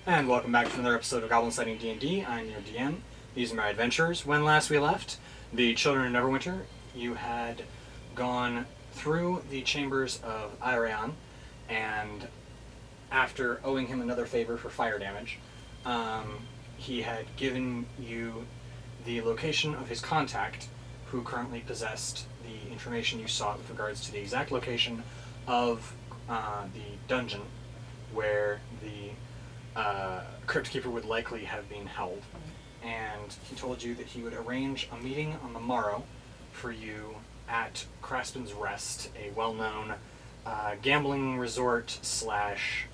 And welcome back to another episode of Goblin-Sighting D&D. I'm your DM. These are my adventures. When last we left the Children of Neverwinter, you had gone through the chambers of Irion, and after owing him another favor for fire damage, he had given you the location of his contact, who currently possessed the information you sought with regards to the exact location of the dungeon where the Crypt Keeper would likely have been held. And he told you that he would arrange a meeting on the morrow for you at Kraspen's Rest, a well-known gambling resort slash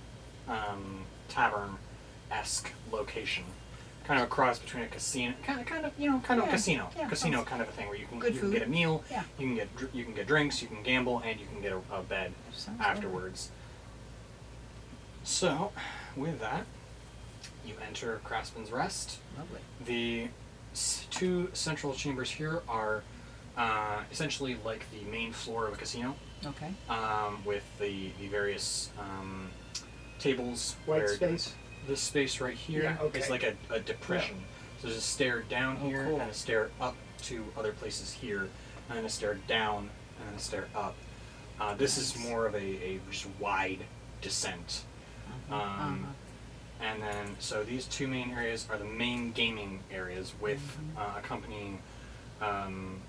tavern-esque location. Kind of a cross between a casino, kind of a casino, kind of a thing where you can get a meal, you can get drinks, you can gamble, and you can get a bed afterwards. So, with that, you enter Kraspen's Rest. Lovely. The two central chambers here are essentially like the main floor of a casino. Okay. With the various tables. White space? This space right here is like a depression. Yeah. So there's a stair down here, and a stair up to other places here, and then a stair down, and then a stair up. This is more of a just wide descent. And then, so these two main areas are the main gaming areas with accompanying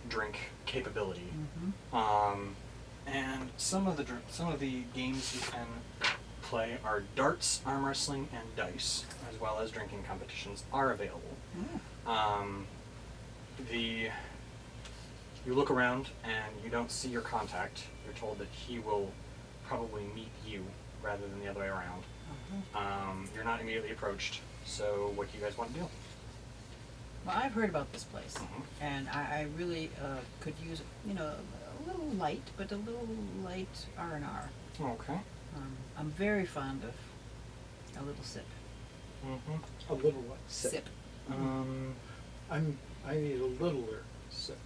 drink capability. And some of the games you can play are darts, arm wrestling, and dice, as well as drinking competitions are available. You look around and you don't see your contact. You're told that he will probably meet you rather than the other way around. You're not immediately approached, so what do you guys want to do? Well, I've heard about this place, and I really could use, a little light, but a little light R&R. Okay. I'm very fond of a little sip. A little what? Sip. I need a littler sip.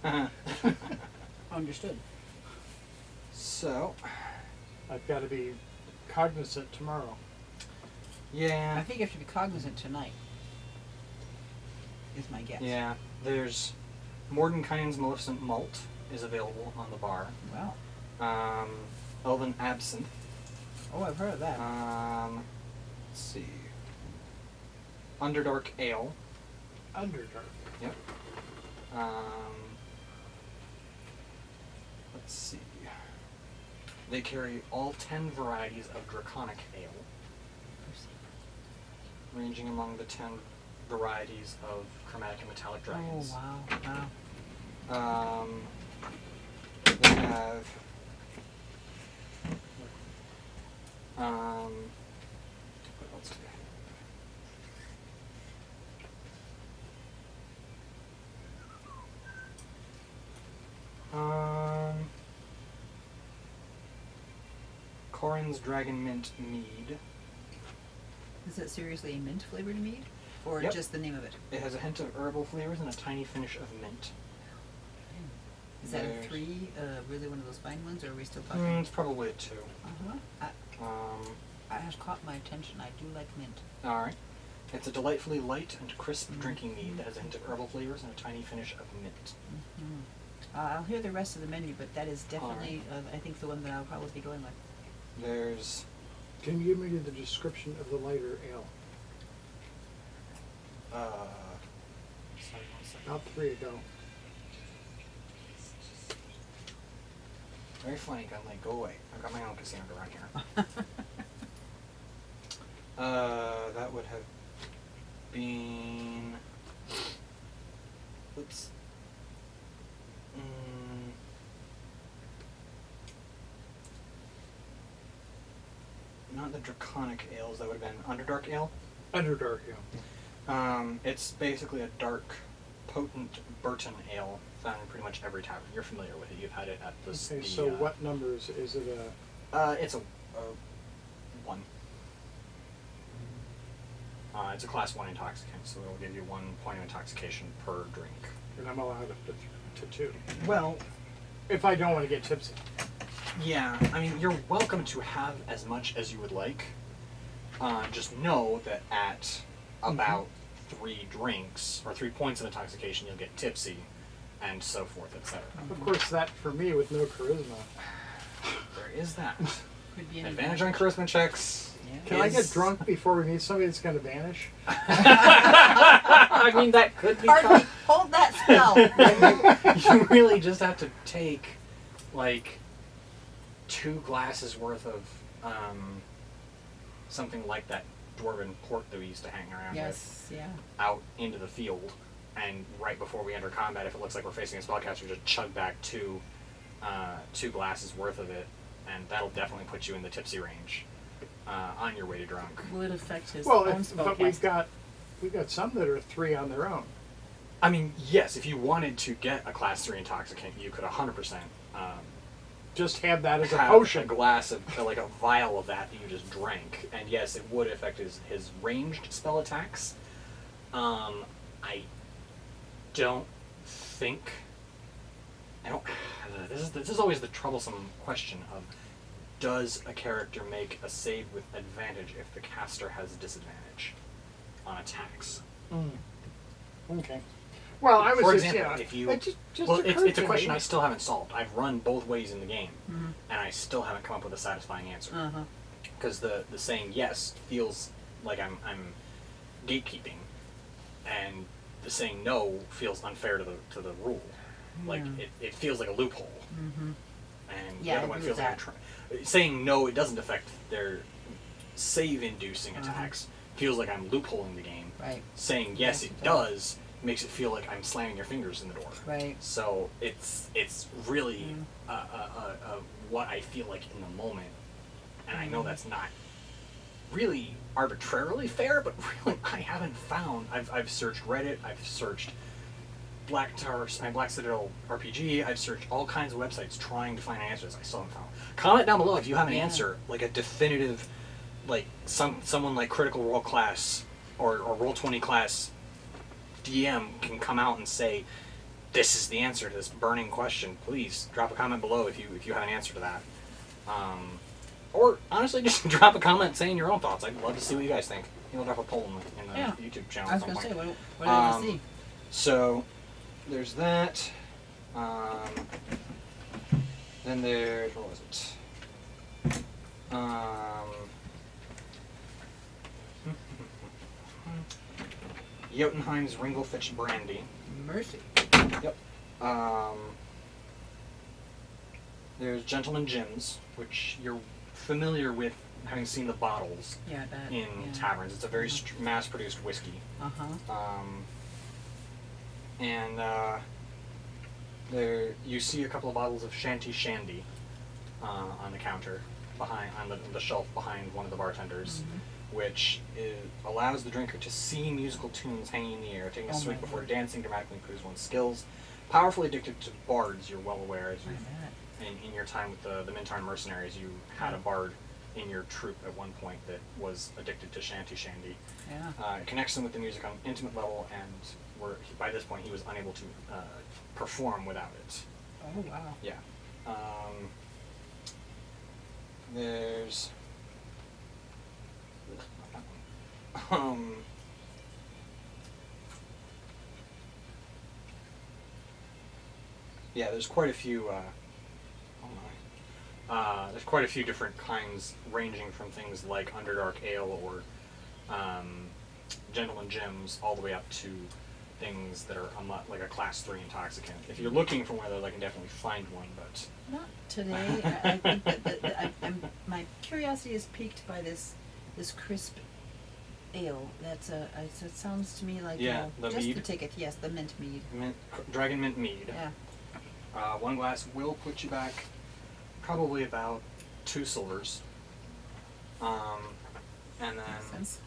Understood. So, I've got to be cognizant tomorrow. Yeah. I think you have to be cognizant tonight, is my guess. Yeah. There's Mordenkainen's Maleficent Malt is available on the bar. Wow. Elven Absinthe. Oh, I've heard of that. Let's see. Underdark Ale. Underdark. Yep. Let's see. They carry all 10 varieties of Draconic Ale, ranging among the 10 varieties of chromatic and metallic dragons. Oh, wow. They have what else do they have? Corin's Dragon Mint Mead. Is it seriously a mint flavored mead? Or just the name of it? It has a hint of herbal flavors and a tiny finish of mint. Is that a 3, really one of those fine ones, or are we still talking? It's probably a 2. It has caught my attention. I do like mint. Alright. It's a delightfully light and crisp drinking mead that has a hint of herbal flavors and a tiny finish of mint. I'll hear the rest of the menu, but that is definitely, I think, the one that I'll probably be going with. There's... Can you give me the description of the lighter ale? Sorry, 1 second. Not 3 ago. Very funny, Gunley. Go away. I've got my own casino around here. That would have been... Oops. Not the Draconic ales. That would have been Underdark Ale. Underdark ale. It's basically a dark, potent Burton ale found in pretty much every tavern. You're familiar with it. You've had it at this. Okay, so what numbers is it? It's a 1. It's a class 1 intoxicant, so it'll give you 1 point of intoxication per drink. And I'm allowed up to 2. Well, if I don't want to get tipsy. Yeah, I mean, you're welcome to have as much as you would like. just know that at about 3 drinks or 3 points of intoxication, you'll get tipsy, and so forth, etc. Of course, that for me with no charisma. There is that. Could be an Advantage on charisma checks. Yeah. Can I get drunk before we meet somebody that's going to vanish? I mean, that could be. Pardon me, hold that spell. You really just have to take, like, 2 glasses worth of something like that dwarven port that we used to hang around with Yes, yeah. out into the field, and right before we enter combat, if it looks like we're facing a spellcaster, we just chug back 2 glasses worth of it, and that'll definitely put you in the tipsy range on your way to drunk. Will it affect his Well, own but spellcasting? we've got some that are 3 on their own. I mean, yes, if you wanted to get a class 3 intoxicant, you could 100% Just have that as a have potion. a glass of, like a vial of that you just drank, and yes, it would affect his ranged spell attacks. I don't think. I don't. This is always the troublesome question of, does a character make a save with advantage if the caster has disadvantage on attacks? Okay. Well, I was For just, example, yeah, if you it just well, occurred it's a to question me. I still haven't solved. I've run both ways in the game, and I still haven't come up with a satisfying answer. Uh-huh. Because the saying yes feels like I'm gatekeeping, and the saying no feels unfair to the rule. Like it feels like a loophole. Mm-hmm. And Yeah, the other I one agree feels with like saying no, it doesn't affect their save-inducing attacks. Feels like I'm loopholing the game. Right. Saying yes, it does makes it feel like I'm slamming your fingers in the door. Right. So it's really what I feel like in the moment, and I know that's not really arbitrarily fair, but really I haven't found. I've searched Reddit, I've searched Black Citadel RPG, I've searched all kinds of websites trying to find answers. I still haven't found. Comment down below if you have an answer, like a definitive, like someone like Critical Role class or Roll20 class DM can come out and say, this is the answer to this burning question. Please drop a comment below if you have an answer to that. Or honestly, just drop a comment saying your own thoughts. I'd love to see what you guys think. We'll drop a poll in the YouTube channel. I was at some going to say, point. what do you want to see? So there's that. Then there's, what was it? Jotunheim's Ringelfitch Brandy. Mercy. Yep. There's Gentleman Jim's, which you're familiar with having seen the bottles Yeah, I bet. in taverns. It's a very mass-produced whiskey. Uh-huh. And there you see a couple of bottles of Shanty Shandy on the counter behind on the shelf behind one of the bartenders, which allows the drinker to see musical tunes hanging in the air, taking a swig before dancing dramatically improves one's skills. Powerfully addicted to bards, you're well aware, as in your time with the Mintarn mercenaries, you had a bard in your troop at one point that was addicted to Shanty Shandy. Yeah. It connects them with the music on an intimate level, and by this point he was unable to perform without it. Oh, wow. Yeah. There's... yeah, there's quite a few... there's quite a few different kinds, ranging from things like Underdark Ale or Gentleman Jim's, all the way up to things that are like a class 3 intoxicant. If you're looking for one of those, I can definitely find one, but... Not today. I think that my curiosity is piqued by this crisp ale. That's it sounds to me like Yeah, the just mead. to take it. Yes, the mint mead. Dragon Mint Mead. Yeah. One glass will put you back probably about 2 silvers. And then... Makes sense.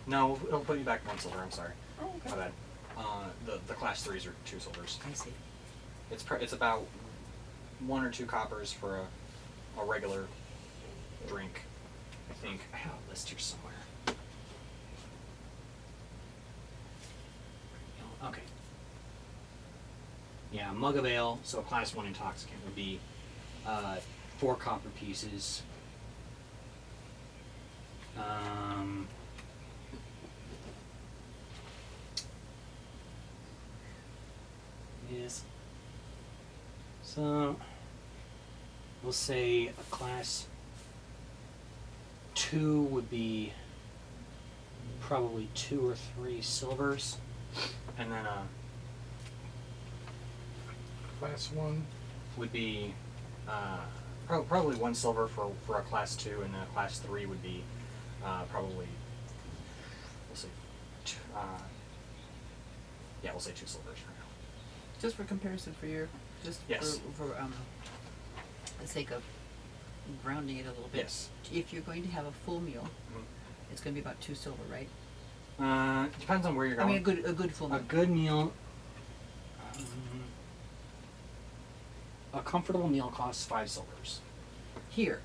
No, it'll put you back 1 silver, I'm sorry. Oh, okay. My bad. The class 3s are 2 silvers. I see. It's about 1 or 2 coppers for a regular drink, I think. I have a list here somewhere. Okay. Yeah, a mug of ale, so a class 1 intoxicant would be 4 copper pieces. Yes. So we'll say a class 2 would be probably 2 or 3 silvers, and then Class 1. would be probably 1 silver for a class 2, and then a class 3 would be probably, we'll say, we'll say 2 silvers for now. Just for comparison, for your, just Yes. for the sake of rounding it a little bit. Yes. If you're going to have a full meal, Mhm. it's going to be about 2 silver, right? Depends on where you're I going. mean, a good full meal. A good meal. A comfortable meal costs 5 silvers Here.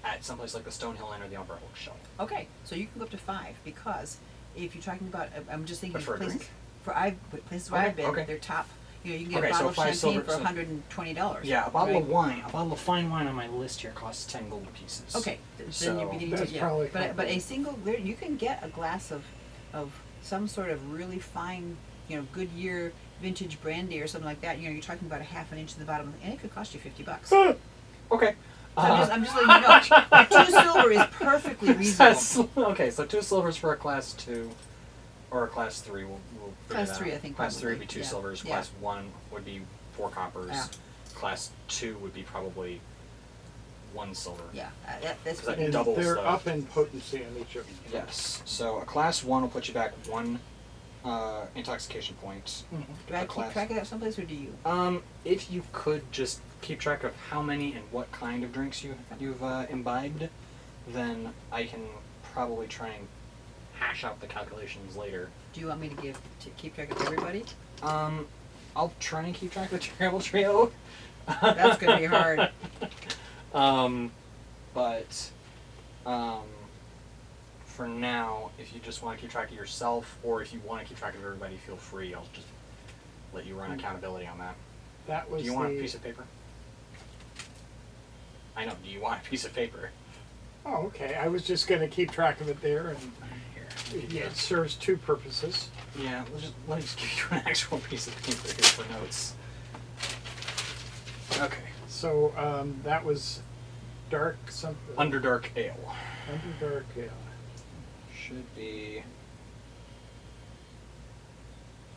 at someplace like the Stonehill Inn or the Umbrella Shelf. Okay, so you can go up to 5 because if you're talking about, I'm just thinking But for a places, drink? places where Okay, I've been, okay. they're top. You know, you can get Okay, a so bottle of 5 champagne silver- for so- $120. Yeah, a bottle right? of wine, a bottle of fine wine on my list here costs 10 gold pieces. Okay, then So- you're beginning That's to, probably but a comparable. single, there you can get a glass of some sort of really fine, Goodyear vintage brandy or something like that. You're talking about a half an inch to the bottom, and it could cost you $50. So Okay. I'm just letting you know. But 2 silver is perfectly reasonable. Okay, so 2 silvers for a class 2 or a class 3. We'll figure Class that 3, out. I think, Class 3 would be probably, 2 yeah, silvers. yeah. Class 1 would be 4 coppers. Yeah. Class 2 would be probably 1 silver. Yeah, that's Is that pretty And doubles they're the- up in potency on each of them. Yes. So a class 1 will put you back 1 intoxication point. Do I a keep class- track of that someplace, or do you? If you could just keep track of how many and what kind of drinks you've imbibed, then I can probably try and hash out the calculations later. Do you want me to keep track of everybody? I'll try and keep track of the terrible trio. That's gonna be hard. But for now, if you just want to keep track of yourself, or if you want to keep track of everybody, feel free. I'll just let you run accountability on that. That was Do you want a piece of paper? I know. Do you want a piece of paper? Oh, okay. I was just going to keep track of it there, and Here. it serves 2 purposes. Yeah. Let me just give you an actual piece of paper here for notes. Okay. So that was dark something. Underdark Ale. Underdark, yeah. Should be.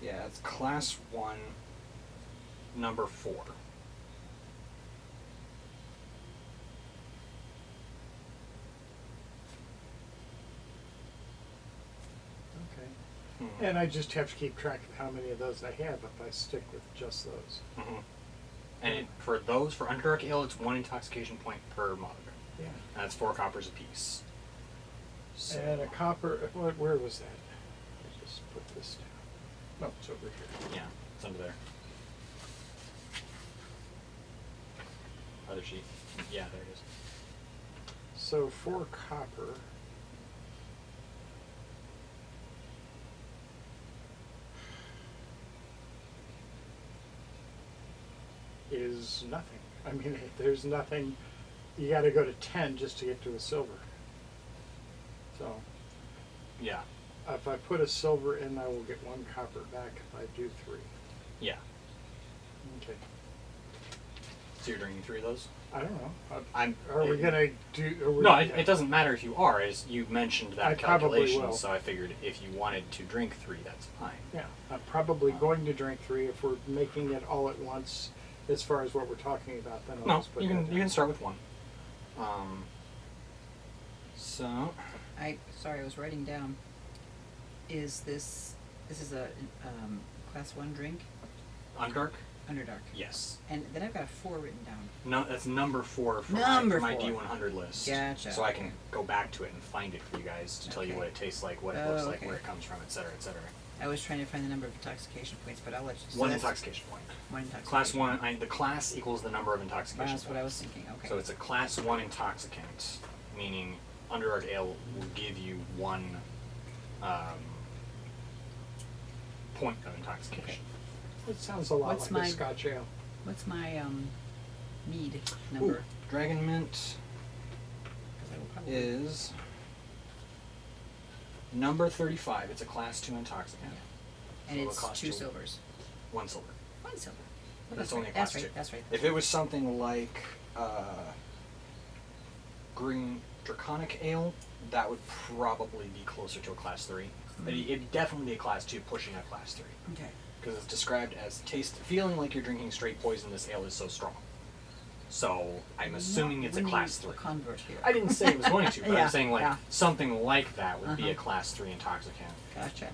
Yeah, it's class 1, number 4. Okay. Hmm. And I just have to keep track of how many of those I have if I stick with just those. Mhm. And for Underdark Ale, it's 1 intoxication point per mug. Yeah. And that's 4 coppers apiece. So, And a copper, where was that? I just put this down. No, it's over here. yeah, it's under there. Other sheet. Yeah, there it is. So 4 copper. Is nothing. I mean, there's nothing. You got to go to 10 just to get to a silver. So Yeah, if I put a silver in, I will get 1 copper back if I do 3. yeah. Okay. So you're drinking 3 of those? I don't know. I'm. Are we gonna do? Are we, No, it doesn't matter if you are, as you mentioned that I probably calculation, will. so I figured if you wanted to drink 3, that's fine. Yeah, I'm probably going to drink 3 if we're making it all at once. As far as what we're talking about, then I'll No, just put you that can down. you can start with 1. So Sorry, I was writing down. Is this is a class 1 drink? Underdark? Underdark. Yes. And then I've got a 4 written down. No, that's number 4 for Number my 4. D100 list. Gotcha. So I can go back to it and find it for you guys to tell you Okay. what it tastes like, what it Oh, looks like, okay. where it comes from, etc., etc. I was trying to find the number of intoxication points, but I'll let you. So 1 that's intoxication point. 1 intoxication. Class 1. The class equals the number of intoxication That's what I was points. thinking. Okay. So it's a class 1 intoxicant, meaning Underdark Ale will give you 1 point of intoxication. It sounds a lot What's like my- a Scotch ale. What's my mead number? Ooh, Dragon Mint 'Cause I will probably- is Number 35. It's a Class 2 intoxicant. And So it'll it's cost 2 you silvers. 1 silver. 1 silver. But That's it's only right. a Class That's 2. right. That's right. If it was something like Green Draconic Ale, that would probably be closer to a Class 3. But it'd definitely be a Class 2 pushing a Class 3. Okay. Because it's described as feeling like you're drinking straight poison. This ale is so strong. So I'm assuming it's a Class 3. Convert here. I didn't say it was going to, but Yeah, I'm saying like yeah. something like that would be Uh-huh. a Class 3 intoxicant. Gotcha.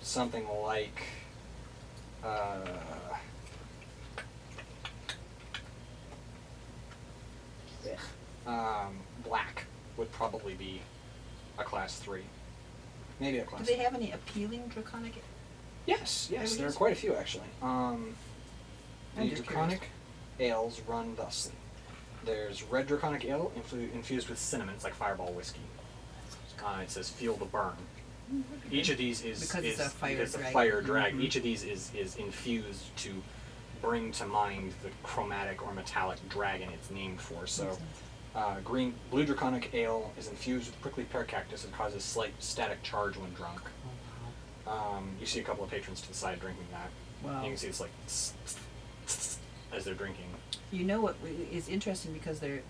Something like black would probably be a Class 3. Maybe a Class Do they 3. have any appealing draconic? Yes, There there are is. quite a few actually. I'm The just draconic ales run thusly. There's red draconic ale infused with cinnamon. It's like Fireball whiskey. It says "Feel the burn." Each of these is Because it's a fire because of drag. fire drag. Mhm. Each of these is infused to bring to mind the chromatic or metallic dragon it's named for. So, blue draconic ale is infused with prickly pear cactus and causes slight static charge when drunk. You see a couple of patrons to the side drinking that. Wow. You can see it's like as they're drinking. You know what is interesting because there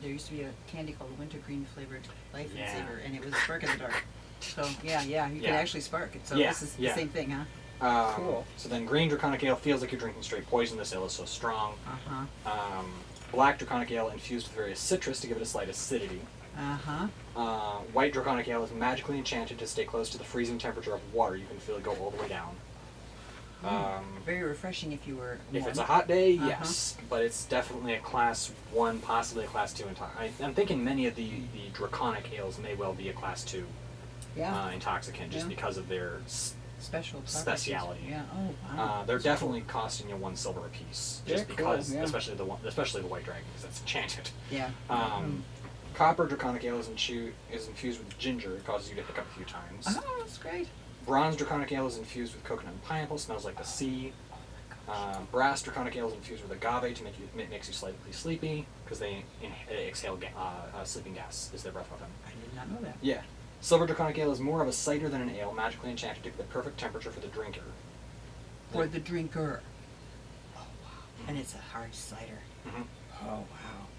used to be a candy called wintergreen flavored Life and Yeah. Saver, and it was spark in the dark. So you can Yeah. actually spark it. So Yeah, this is yeah. the same thing, huh? Cool. So then green draconic ale feels like you're drinking straight poison. This ale is so strong. Uh-huh. Black draconic ale infused with various citrus to give it a slight acidity. Uh-huh. White draconic ale is magically enchanted to stay close to the freezing temperature of water. You can feel it go all the way down. Very refreshing if you were If warm. it's a hot day, Uh-huh. yes, but it's definitely a Class 1, possibly a Class 2 I'm thinking many of the draconic ales may well be a Class 2 Yeah. intoxicant just Yeah. because of their Special properties. speciality. Yeah. Oh, wow. They're That's definitely costing you 1 silver apiece, just Very because, cool, yeah. especially the white dragon, because that's enchanted. Cool. Yeah. Copper draconic ale is infused with ginger. It causes you to hiccup a few times. Oh, that's great. Bronze draconic ale is infused with coconut and pineapple. Smells like the sea. Brass draconic ale is infused with agave to makes you slightly sleepy because they exhale sleeping gas is their breath weapon. I did not know that. Yeah. Silver draconic ale is more of a cider than an ale, magically enchanted to get the perfect temperature for the drinker. For the drinker. Oh, wow. And it's a hard cider. Mhm. Oh, wow.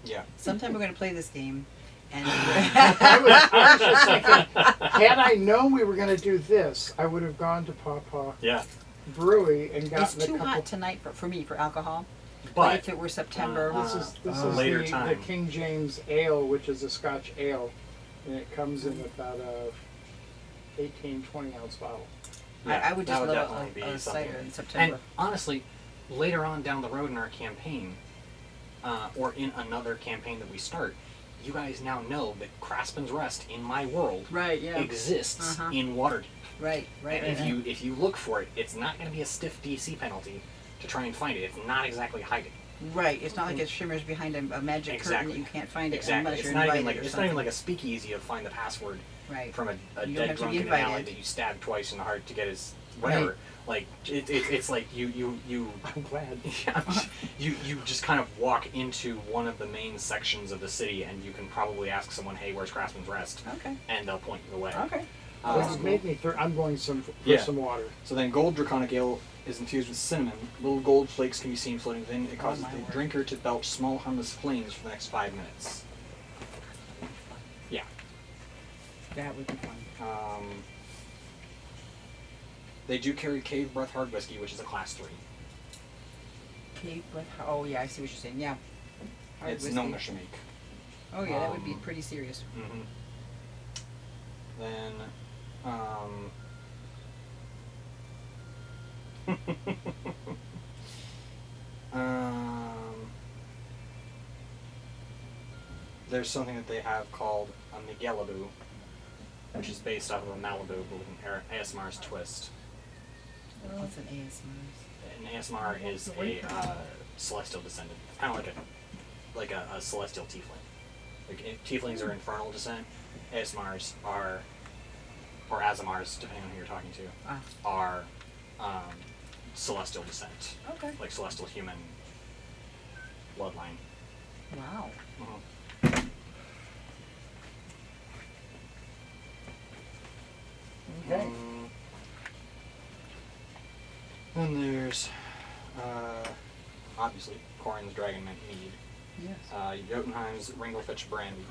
Yeah. Sometime we're going to play this game. And I was just thinking, had I known we were going to do this, I would have gone to Pawpaw Yeah. Brewery and it's gotten a too couple. hot tonight for me, for alcohol. But if it were September, This is later the time. King James Ale, which is a Scotch ale, and it comes in about a 18-20 ounce bottle. I would that just would love definitely a be cider something. in September. And honestly, later on down the road in our campaign, or in another campaign that we start, you guys now know that Kraspen's Rest in my world Right, yeah. exists Uh-huh. in Waterdeep. Right, right. And right, if you look for it, it's not going to be a stiff DC penalty to try and find it. It's not exactly hiding. right. It's not like it shimmers behind a magic curtain Exactly. that you can't find it Exactly. unless It's you're not invited even like or it's not something. even like a speakeasy of find the password Right. from a You don't dead have to drunk be in an alley invited. that you stabbed twice in the heart to get his whatever. Right. Like it's like you I'm glad. yeah, you just kind of walk into one of the main sections of the city and you can probably ask someone, hey, where's Kraspen's Rest? Okay. And they'll point you the way. Okay. This has made me. I'm going for Yeah. some water. So then gold draconic ale is infused with cinnamon. Little gold flakes can be seen floating within. It causes my the word. drinker to belch small harmless flames for the next 5 minutes. Yeah. That would be fun. They do carry Cave Breath Hard Whiskey, which is a Class 3. Cave breath. Oh yeah, I see what you're saying. Yeah. Hard It's whiskey. known to make. Oh yeah, that would be pretty serious. Mm-hmm. Then, there's something that they have called a Miguelaboo, which is based off of a Malibu, but with an ASMR's twist. What's an ASMR? An ASMR is a celestial descendant. It's kind of like a celestial tiefling. Like tieflings are infernal descent. ASMRs are, or Azamars, depending on who you're talking to, are celestial descent. Okay. Like celestial human bloodline. Wow. Okay. Then there's, obviously, Corin's Dragon Mint Mead. Yes. Jotunheim's Ringelfitch Brandy.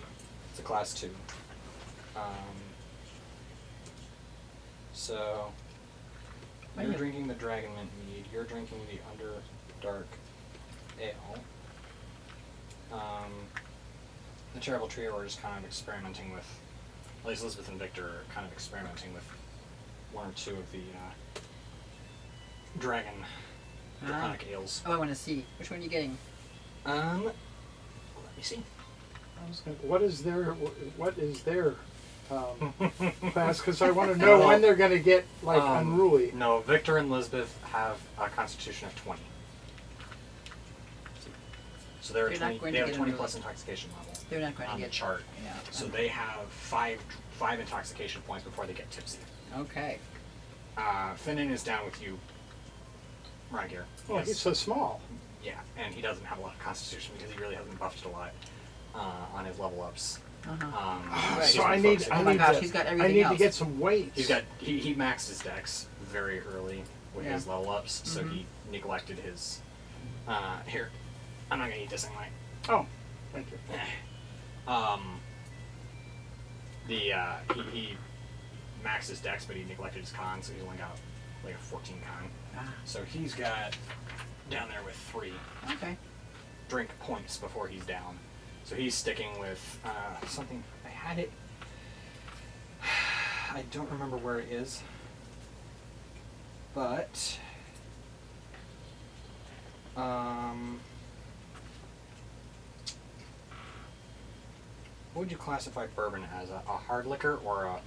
It's a class 2. So, you're Wait. drinking the Dragon Mint Mead. You're drinking the Underdark Ale. The Terrible Trio are just kind of experimenting with, at least Elizabeth and Victor are kind of experimenting with one or two of the draconic ales. Oh, I want to see. Which one are you getting? Let me see. I was gonna, what is their class? Because I want to know when they're going to get like unruly. No, Victor and Elizabeth have a constitution of 20. So they're They're not 20, going they to have get 20 unruly. plus intoxication level They're not going to on get the chart. Yeah. So they have five intoxication points before they get tipsy. Okay. Finnan is down with you, Rygear. Oh, he's so small. Yeah, and he doesn't have a lot of constitution because he really hasn't buffed a lot on his level ups. Right. So I He's need, been I Oh my need, gosh, to, he's got I everything need else. to get some weight. he maxed his dex very early with his level ups, so he neglected his. Here, I'm not gonna eat this anyway. Oh, thank you. He maxed his dex, but he neglected his con, so he's only got like a 14 con. So he's got down there with 3 Okay. drink points before he's down. So he's sticking with something. I had it. I don't remember where it is, but what would you classify bourbon as? A hard liquor or a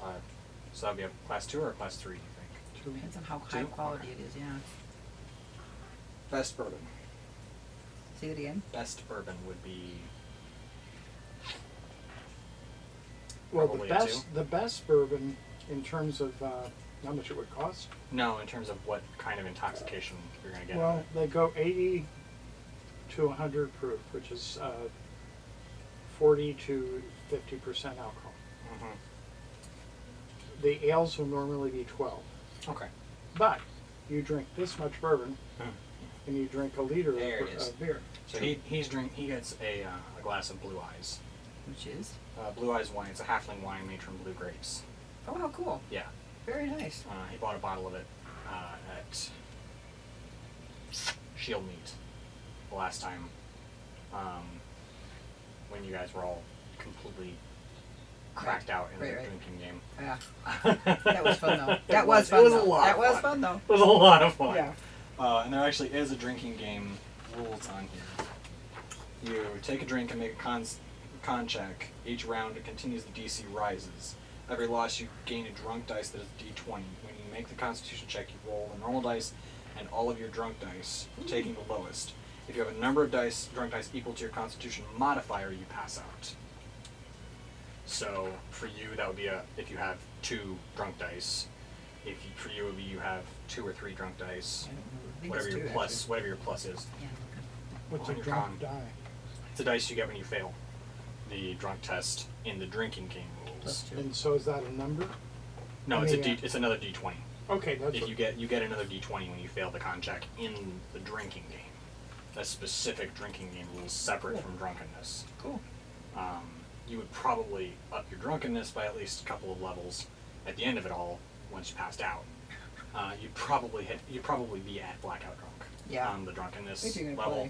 so that'd be a class 2 or a class 3? Do you think? Depends on how high 2? quality Okay. it is. Yeah. Best bourbon. Say it again. Best bourbon would be. Well, Probably the a 2. best bourbon in terms of how much it would cost. No, in terms of what kind of intoxication you're gonna get. Well, they go 80 to 100 proof, which is 40 to 50% alcohol. Mm-hmm. The ales will normally be 12, Okay. but you drink this much bourbon, and you drink a liter There it is. of beer. So he gets a glass of Blue Eyes. Which is? Blue Eyes wine. It's a halfling wine made from blue grapes. Oh, how cool. Yeah. Very nice. He bought a bottle of it at Shield Meat the last time when you guys were all completely cracked out in the Right. drinking game. Yeah. That was fun though. It That was fun It was though. a lot That of was fun. fun though. It was a lot of fun. Yeah. And there actually is a drinking game rules on here. You take a drink and make a con check. Each round it continues, the DC rises. Every loss you gain a drunk dice that is D20. When you make the constitution check, you roll the normal dice and all of your drunk dice, taking the lowest. If you have a number of drunk dice equal to your constitution modifier, you pass out. So for you, that would be if you have 2 drunk dice. For you, it would be you have 2 or 3 drunk dice. I don't remember. I think Whatever it's your 2, plus, actually. whatever your plus is. Yeah. What's On a your drunk con. die? It's a dice you get when you fail the drunk test in the drinking game rules. Plus 2. And so is that a number? No, I it's mean, a D. It's another D20. Okay, that's If what, you get another D20 when you fail the con check in the drinking game. That's specific drinking game rules separate Cool. from drunkenness. Cool. You would probably up your drunkenness by at least a couple of levels at the end of it all once you passed out. You'd probably be at blackout drunk Yeah. on the drunkenness If you're gonna level.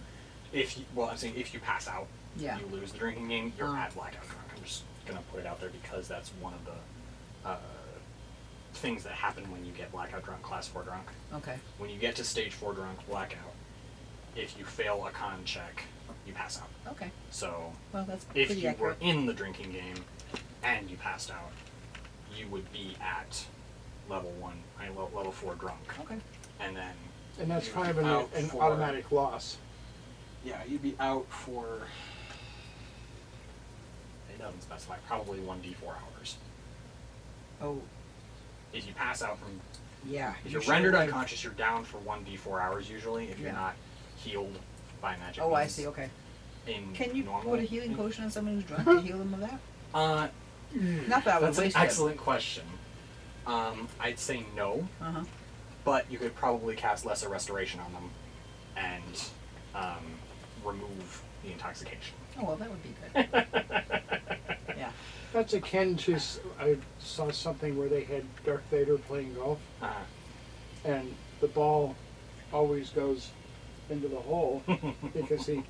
play. I'm saying if you pass out, Yeah. you lose the drinking game, you're Uh. at blackout drunk. I'm just gonna put it out there because that's one of the things that happen when you get blackout drunk, class 4 drunk. Okay. When you get to stage 4 drunk blackout, if you fail a con check, you pass out. Okay. So Well, that's if pretty you accurate. were in the drinking game and you passed out, you would be at level 4 drunk. Okay. And then and that's you'd kind of be out an for- automatic loss. Yeah, you'd be out for, it doesn't specify, probably 1d4 hours. Oh, If you pass out from, yeah. if you you're sure rendered would. unconscious, you're down for 1d4 hours usually if you're Yeah. not healed by magic Oh, I means see. Okay. in Can you normal. put a healing potion on someone who's drunk to heal them of that? Uh, Not that I would that's an waste it. excellent question. I'd say no, Uh-huh. but you could probably cast Lesser Restoration on them and remove the intoxication. Oh, well, that would be good. Yeah. That's akin to, I saw something where they had Darth Vader playing golf, Uh-huh. and the ball always goes into the hole because he...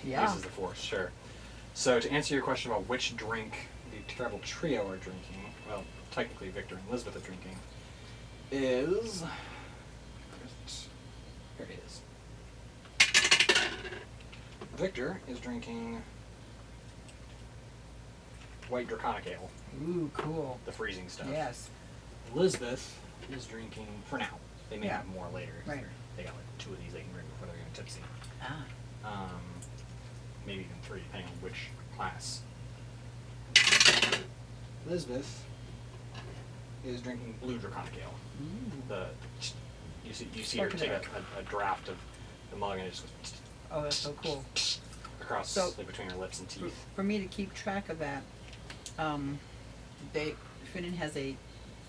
Yeah. Uses the Force, sure. So to answer your question about which drink the Terrible Trio are drinking, well, technically Victor and Elizabeth are drinking, is... Here it is. Victor is drinking White Draconic Ale, Ooh, cool. the freezing stuff. Yes. Elizabeth is drinking, for now, they may Yeah. have more later. 'cause Right. They got like 2 of these they can drink before they're going tipsy. Ah. Maybe even 3, depending on which class. Elizabeth is drinking Blue Draconic Ale. Ooh. You see her Spark it take up. a draft of the mug and it just goes Oh, that's so cool. across So- like, between her lips and For, teeth. for me to keep track of that, Finnan has a,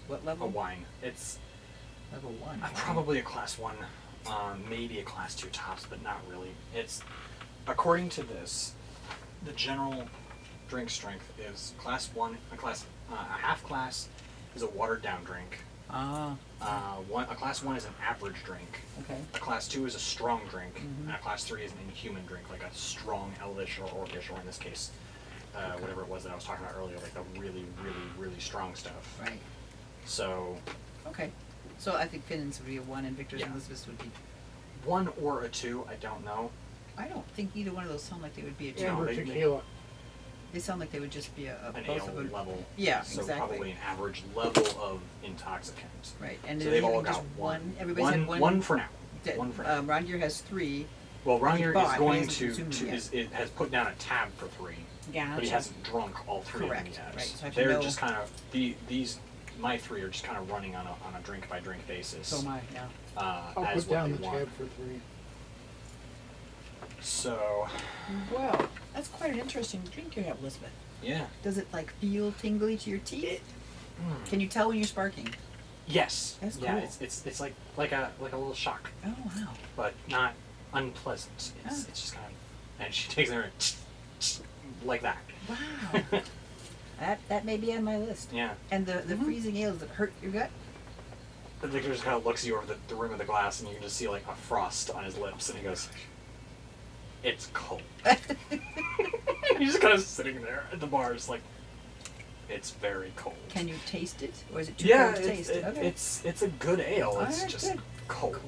what A level? wine. It's Level 1. probably a class 1, maybe a class 2 tops, but not really. It's, according to this, the general drink strength is class 1, a half class is a watered down drink. Ah, A class 1 is an average drink. okay. A class 2 is a strong drink, Mhm. and a class 3 is an inhuman drink, like a strong elvish or orcish, or in this case, whatever it was that I was talking about earlier, like the really, really, really strong stuff. Right. So, Okay. So I think Finnan's would be a 1 and Victor's and Yeah. Elizabeth's would be... 1 or a 2, I don't know. I don't think either one of those sound like they would be a 2. Yeah. Amber they- tequila. They sound like they would just be a An both ale of them. level. Yeah, so exactly. probably an average level of intoxicant. Right. And So they're they've all using got just one. Everybody's had one. One for now. That, One for now. Rongier has 3. Well, that he Rongier bought, is but he going hasn't consumed them yet. it has put down a tab for 3. Gotcha. But he hasn't drunk all 3 Correct, of them yet. right, so I have to They're know- just kind of my 3 are just kind of running on a drink by drink basis. So am I, yeah. I'll as put what down they the want. tab for 3. So, Well, that's quite an interesting drink you have, Elizabeth. yeah. Does it like feel tingly to your teeth? Mm. Can you tell when you're sparking? Yes. That's Yeah, cool. it's like a little shock, Oh wow. but not unpleasant. It's Ah. just kind of, and she takes it and like that. Wow. that may be on my list. Yeah. And the freezing ale, does it hurt your gut? The Victor just kind of looks you over the rim of the glass, and you can just see like a frost on his lips, and he goes, "It's cold." He's just kind of sitting there at the bar, just like, "It's very cold." Can you taste it, or is it too Yeah, cold to taste? Okay. it's a good ale. It's Alright, just good. cold.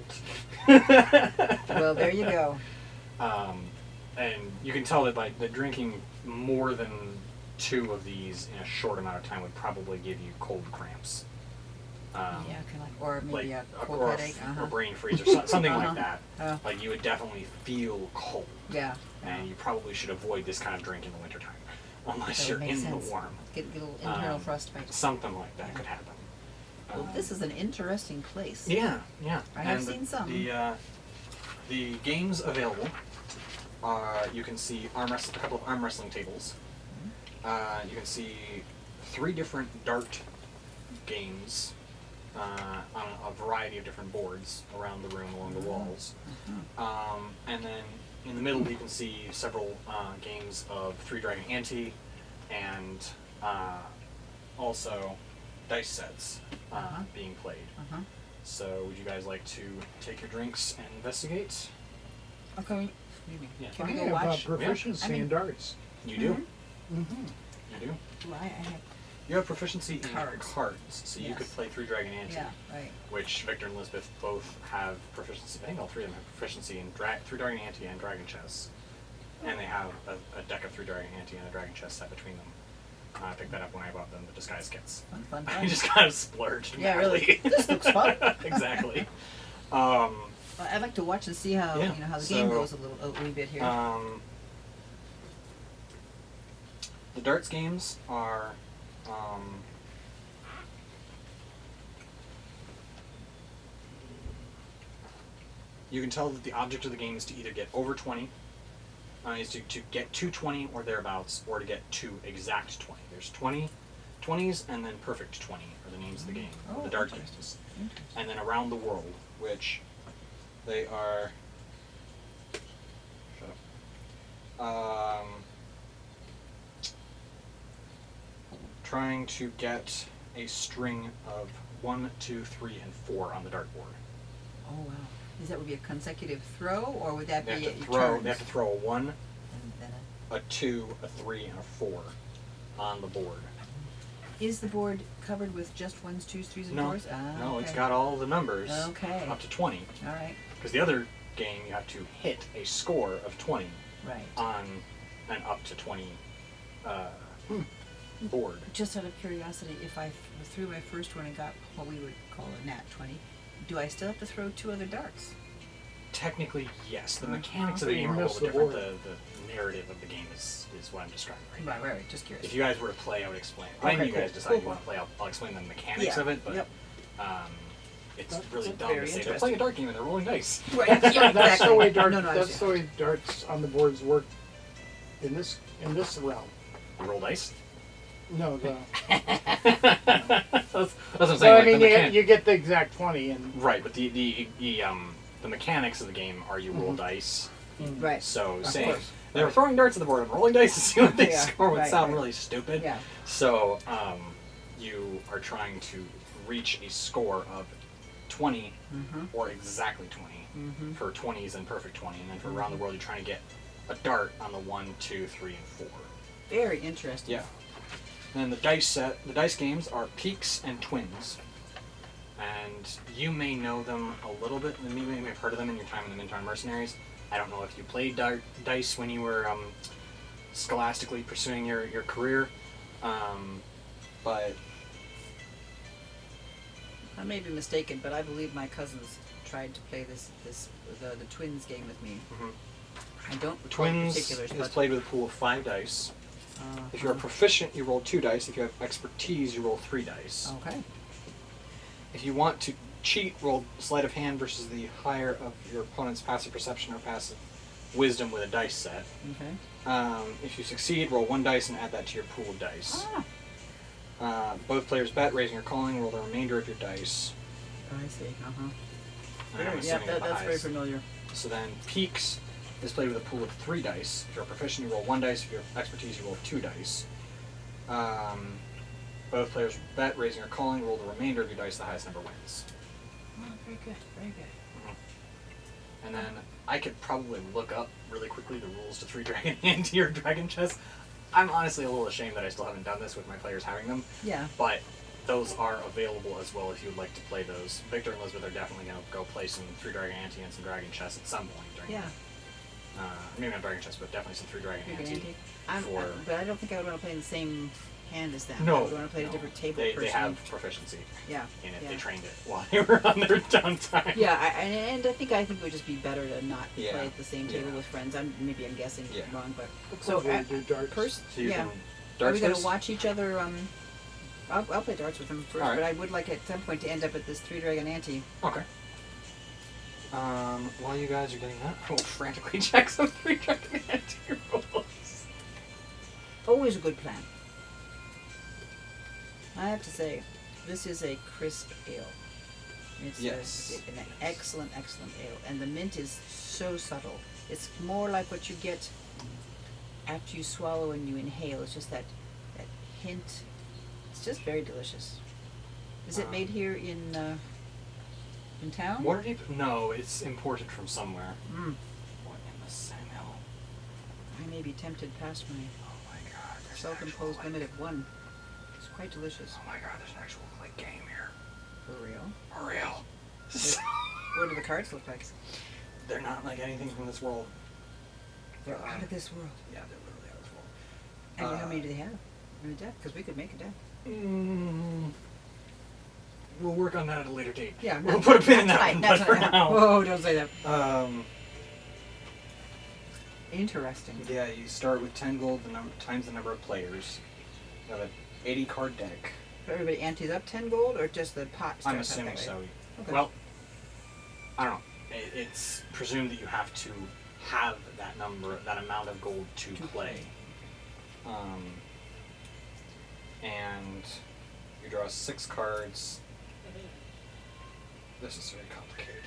Well, there you go. And you can tell that by the drinking more than 2 of these in a short amount of time would probably give you cold cramps. Yeah, kind of like, or maybe like a cold or headache. or brain freeze or something Uh-huh. like that. Like you would definitely feel cold, Yeah. and you probably should avoid this kind of drink in the wintertime, unless That you're would make in sense. the warm. Get a little internal frostbite. Something like that could happen. Well, this is an interesting place. Yeah, yeah. I have And seen some. The games available are, you can see a couple of arm wrestling tables. You can see 3 different dart games on a variety of different boards around the room along the walls. And then in the middle you can see several games of Three-Dragon Ante and also dice sets being played. So would you guys like to take your drinks and investigate? Okay. Excuse me. Yeah. Can I we go have watch? proficiency I mean- in darts. You do? Mm-hmm. You do? Well, I have. You have proficiency in Cards. so you could Yes. play Three-Dragon Ante. Yeah. Right. Which Victor and Elizabeth both have proficiency. I think all 3 of them have proficiency in Three-Dragon Ante and Dragon Chess. And they have a deck of Three-Dragon Ante and a Dragon Chess set between them. I picked that up when I bought them, the disguise kits. Fun. I just kind of splurged. Yeah, madly. really. This looks fun. Exactly. Well, I'd like to watch and see how Yeah, how the game so, goes a wee bit here. The darts games are you can tell that the object of the game is to either get over 20, is to get to 20 or thereabouts, or to get to exact 20. There's 20, 20s, and then perfect 20 are the names of the game, Oh, the dart interesting. games. Interesting. And then around the world, which they are. Shut up. Trying to get a string of 1, 2, 3, and 4 on the dartboard. Oh wow. Is that would be a consecutive throw, or would that They be have to a throw. turns? They have to throw a 1, And then a 2, a 3, and a 4 on the board. is the board covered with just ones, twos, threes, and No, fours? Ah, no, okay. it's got all the numbers Okay. up to 20. All right. Because the other game, you have to hit a score of 20 Right. on an up to 20 board. Just out of curiosity, if I threw my first one and got what we would call a nat 20, do I still have to throw 2 other darts? Technically, yes. The Uh-huh. mechanics of the You game are a missed little bit the different. The narrative of the game is what I'm describing right now. Right. Just curious. If you guys were to play, I would explain. Okay, When you cool, guys decide cool. you want to play, I'll explain the mechanics Yeah, of it. But yep. it's That's really dumb very to say they're interesting. playing a dart game and they're rolling dice. Right. Yeah, exactly. That's the way No, I that's the way darts on the boards work in this realm. You roll dice. No, the That's what I'm saying. so I like, mean the mechan- you get the exact 20 and Right, but the mechanics of the game are you roll dice. Right. So Of saying course. they were throwing darts at the board and rolling dice to see what they Yeah, score would right, sound right. really stupid. Yeah. So you are trying to reach a score of 20 Mm-hmm. or exactly 20 Mm-hmm. for 20s and perfect 20, and then for around the world you're trying to get a dart on the 1, 2, 3, and 4. Very interesting. Yeah. And the dice games are Peaks and Twins. And you may know them a little bit, and you may have heard of them in your time in the Mintar Mercenaries. I don't know if you played dice when you were scholastically pursuing your career, but I may be mistaken, but I believe my cousins tried to play the Twins game with me. Mhm. I don't recall the Twins particulars, is but played with a pool of 5 dice. If you're a proficient, you roll 2 dice. If you have expertise, you roll 3 dice. okay. If you want to cheat, roll sleight of hand versus the higher of your opponent's passive perception or passive wisdom with a dice set. Okay. If you succeed, roll 1 dice and add that to your pool of dice. Ah, Both players bet, raising or calling, roll the remainder of your dice. I see. Uh-huh. And I'm Yeah, assuming the that's very highest. familiar. So then Peaks is played with a pool of 3 dice. If you're a proficient, you roll 1 dice. If you're expertise, you roll 2 dice. Both players bet, raising or calling, roll the remainder of your dice. The highest number wins. Oh, very good. Very good. And then I could probably look up really quickly the rules to Three-Dragon Ante or Dragon Chess. I'm honestly a little ashamed that I still haven't done this with my players having them, Yeah. but those are available as well if you would like to play those. Victor and Elizabeth are definitely going to go play some Three-Dragon Ante and some Dragon Chess at some point during Yeah. maybe not Dragon Chess, but definitely some Three-Dragon Very good, Ante. Andy. for- But I don't think I would want to play in the same hand as them. I No, would want to play at a no. different table. They personally. have proficiency Yeah. in it. Yeah. They trained it while they were on their downtime. Yeah, and I think it would just be better to not Yeah. play at the same table Yeah. with friends. Maybe I'm guessing Yeah. wrong, but so so we do darts. So you yeah. can Are darts we going to first? watch each other? I'll play darts with them first, All right. but I would like at some point to end up at this Three-Dragon Ante. Okay. While you guys are getting that, I will frantically check some Three-Dragon Ante rules. Always a good plan. I have to say, this is a crisp ale. It's Yes. an excellent, excellent ale, and the mint is so subtle. It's more like what you get after you swallow and you inhale. It's just that hint. It's just very delicious. Is it made here in town? What are you? No, it's imported from somewhere. Mm. What in the hell? I may be tempted past my Oh my god, there's an self-imposed actual, limit of 1. It's quite delicious. Oh my god, there's an actual game here. For real. For real. What do the cards look like? They're not like anything from this world. They're out of this world. Yeah, they're literally out of this world. And how many do they have in a deck? Because we could make a deck. We'll work on that at a later date. Yeah, we'll not- put a pin in not that tonight, one, not but for tonight. now. Whoa, don't say that. Interesting. Yeah, you start with 10 gold times the number of players. You have an 80 card deck. So everybody antes up 10 gold, or just the pot starts I'm out assuming that way? so. Okay. Well, I don't know. It's presumed that you have to have that number, that amount of gold to play. and you draw 6 cards. This is very complicated.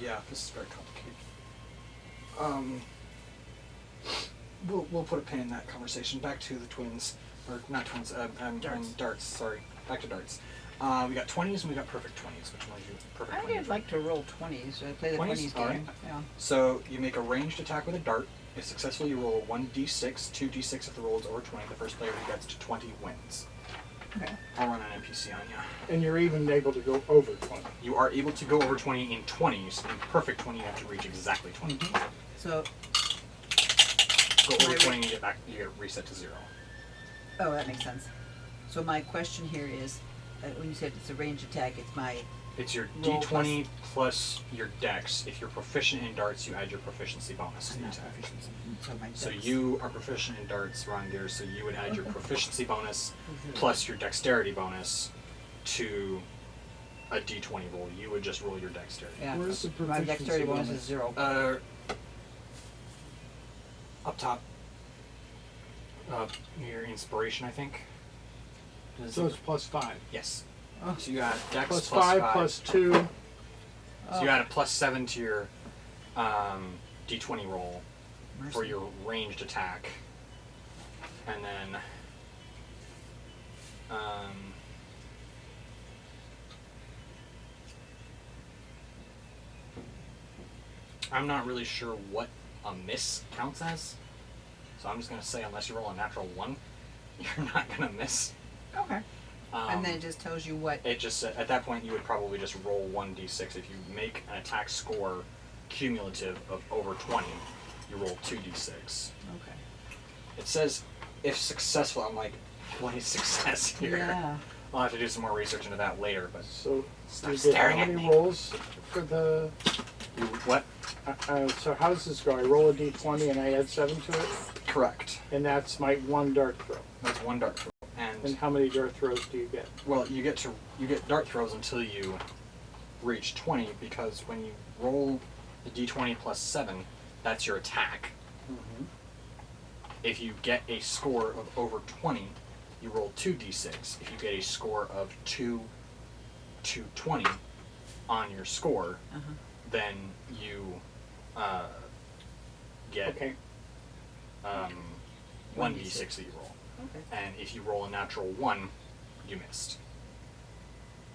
Yeah, this is very complicated. We'll put a pin in that conversation. Back to the twins, or not twins. Darts. Sorry, back to darts. We got 20s and we got perfect 20s. Which one do you perfect? I would like to roll 20s. Play the 20s game. Alright. Yeah. So you make a ranged attack with a dart. If successful, you roll 1d6, 2d6 if the roll is over 20. The first player who gets to 20 wins. Okay. I'll run an NPC on you. And you're even able to go over 20. You are able to go over 20 in 20s. In perfect 20, you have to reach exactly 20. So. Go over 20 and you get reset to 0. Oh, that makes sense. So my question here is, when you said it's a range attack, It's your roll d20 plus your dex. If you're proficient in darts, you add your proficiency bonus to the not attack. proficiency. So my So dex. you are proficient in darts, Ron Gear, so you would add your Okay. proficiency bonus Mhm. plus your dexterity bonus to a d20 roll. You would just roll your dexterity. Yeah. Where's the My dexterity proficiency bonus bonus? is 0. Up top. Your inspiration, I think. So it's plus 5. Yes. Oh. So you add dex Plus plus 5 5 plus 2. So you add a plus 7 to your d20 roll for Mercy. your ranged attack. And then I'm not really sure what a miss counts as. So I'm just going to say unless you roll a natural 1, you're not going to miss. Okay. And then it just tells you what. It just at that point you would probably just roll 1d6. If you make an attack score cumulative of over 20, you roll 2d6. Okay. It says if successful. I'm like, what is success here? Yeah. I'll have to do some more research into that later. But So Stop you get staring how at many me. rolls for the... you, what? So how does this go? I roll a d20 and I add 7 to it? Correct. And that's my 1 dart throw. That's 1 dart throw. And And how many dart throws do you get? well, you get dart throws until you reach 20 because when you roll the d20 plus 7, that's your attack. Mm-hmm. If you get a score of over 20, you roll 2d6. If you get a score of 2 to 20 on your score, Uh-huh. then you get Okay. 1d6 that you roll. Okay. And if you roll a natural 1, you missed.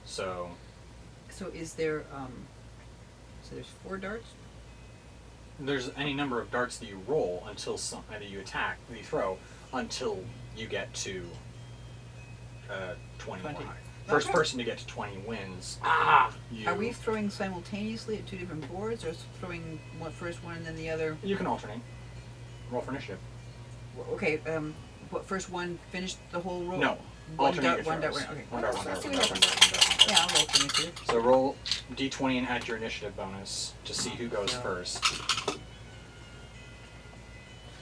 So So is there, so there's 4 darts? there's any number of darts that you roll until either you attack, you throw, until you get to 20 or 20. higher. First Okay. person to get to 20 wins. You, Are we throwing simultaneously at 2 different boards, or throwing first one and then the other? You can alternate. Roll for initiative. Okay, what, first one finished the whole roll? No. One Alternate dart, your one dart, throws. okay. One dart, one Let's dart, see one what dart, one happens. dart, one dart, one dart. Yeah, I'll roll for initiative. So roll d20 and add your initiative bonus to see who goes Yeah. first.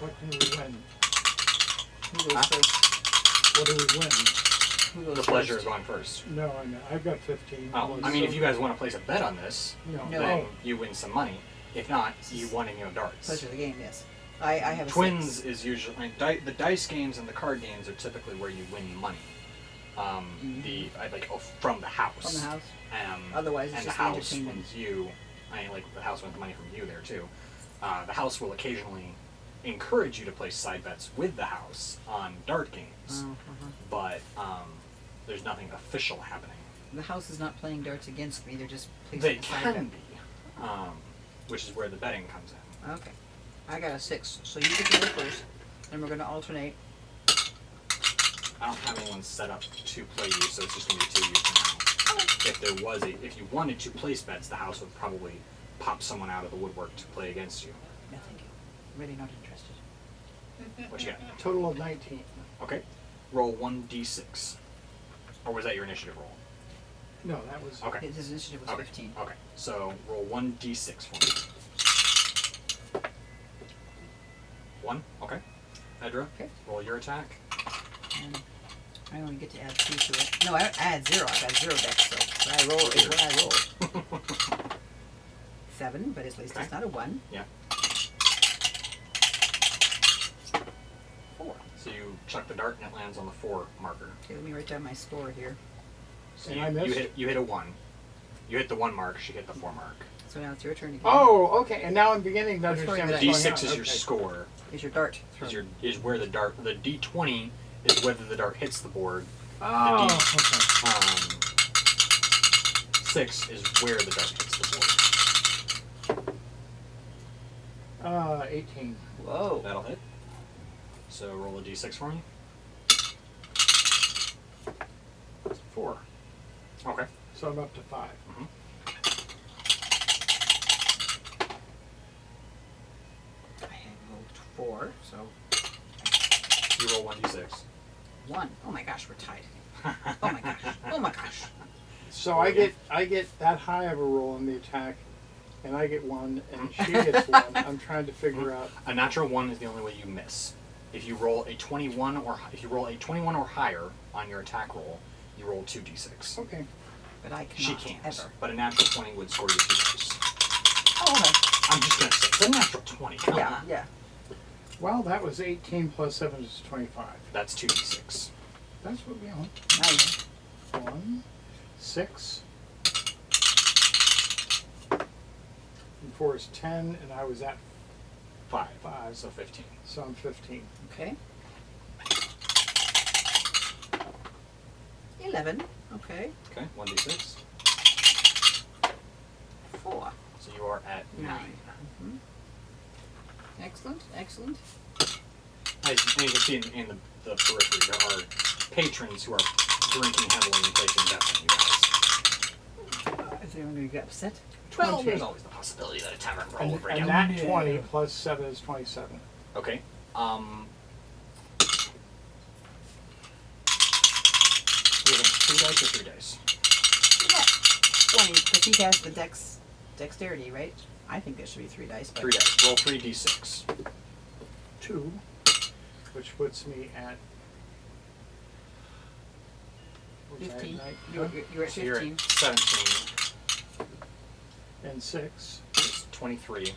What do we win? Who goes Huh? first? What do we win? Who goes The pleasure first? is going first. No, I know. I've got 15. Oh, I mean, if you guys want to place a bet on this, No. No. then you win some money. If not, you won and you have darts. Pleasure of the game, yes. I have a Twins 6. is usually the dice games and the card games are typically where you win money. From the house. From the house. Um, Otherwise, it's and just the the house entertainment. wins you. The house wins money from you there too. The house will occasionally encourage you to place side bets with the house on dart games, Oh, uh-huh. but there's nothing official happening. The house is not playing darts against me, they're just placing They a side can bet. be, which is where the betting comes in. Okay. I got a 6, so you get to go first, and we're gonna alternate. I don't have anyone set up to play you, so it's just gonna be 2 of you for now. If you wanted to place bets, the house would probably pop someone out of the woodwork to play against you. No, thank you. Really not interested. What you got? Total of 19. Okay. Roll 1d6. Or was that your initiative roll? No, that was... Okay. His initiative was Okay. 15. Okay. So roll 1d6 for me. 1. Okay. Edra, Okay. roll your attack. And I only get to add 2 to it. No, I add 0. I got 0 dex, so what I roll is what I roll. 7, but at least Okay. it's not a 1. Yeah. 4. So you chuck the dart and it lands on the 4 marker. Okay, let me write down my score here. So And you, I missed? you hit a 1. You hit the 1 mark, she hit the 4 mark. So now it's your turn again. Oh, okay. And now I'm beginning to Which one understand is what's that? going D6 on. is your Okay. score. Is your dart thrown? Is where the dart. The D20 is whether the dart hits the board. Oh, the okay. 6 is where the dart hits the board. 18. Whoa. That'll hit. So roll a D6 for me. 4. Okay. So I'm up to 5. Mm-hmm. I had rolled 4, so You roll 1D6. 1. Oh my gosh, we're tied. Oh my gosh. Oh my gosh. So I get that high of a roll in the attack, and I get 1, and she gets 1. I'm trying to figure out. A natural 1 is the only way you miss. If you roll a 21 or higher on your attack roll, you roll 2d6. Okay. But I cannot She can't, ever. but a natural 20 would score you 2 dice. Oh, okay. I'm just gonna say it's a natural 20. Come Yeah, on. yeah. Well, that was 18 plus 7 is 25. That's 2d6. That's what we own. Now you know. 1, 6, and 4 is 10, and I was at 5. 5, So 15. so I'm 15. Okay. 11. Okay. Okay, 1d6. 4. So you are at 9. 9. Excellent, excellent. As you can see in the periphery, there are patrons who are drinking heavily and taking bets on you guys. Is anyone going to get upset? Well, 20. there's always the possibility that a tavern brawl will And, break and out. that 20 plus 7 is 27. Okay. You have 2 dice or 3 dice? Yeah. 20, because he has the dexterity, right? I think there should be 3 dice. But 3 dice. Roll 3d6. 2, which puts me at. what's that, 15. night? You're at So you're 15. at 17. And 6, It's 23.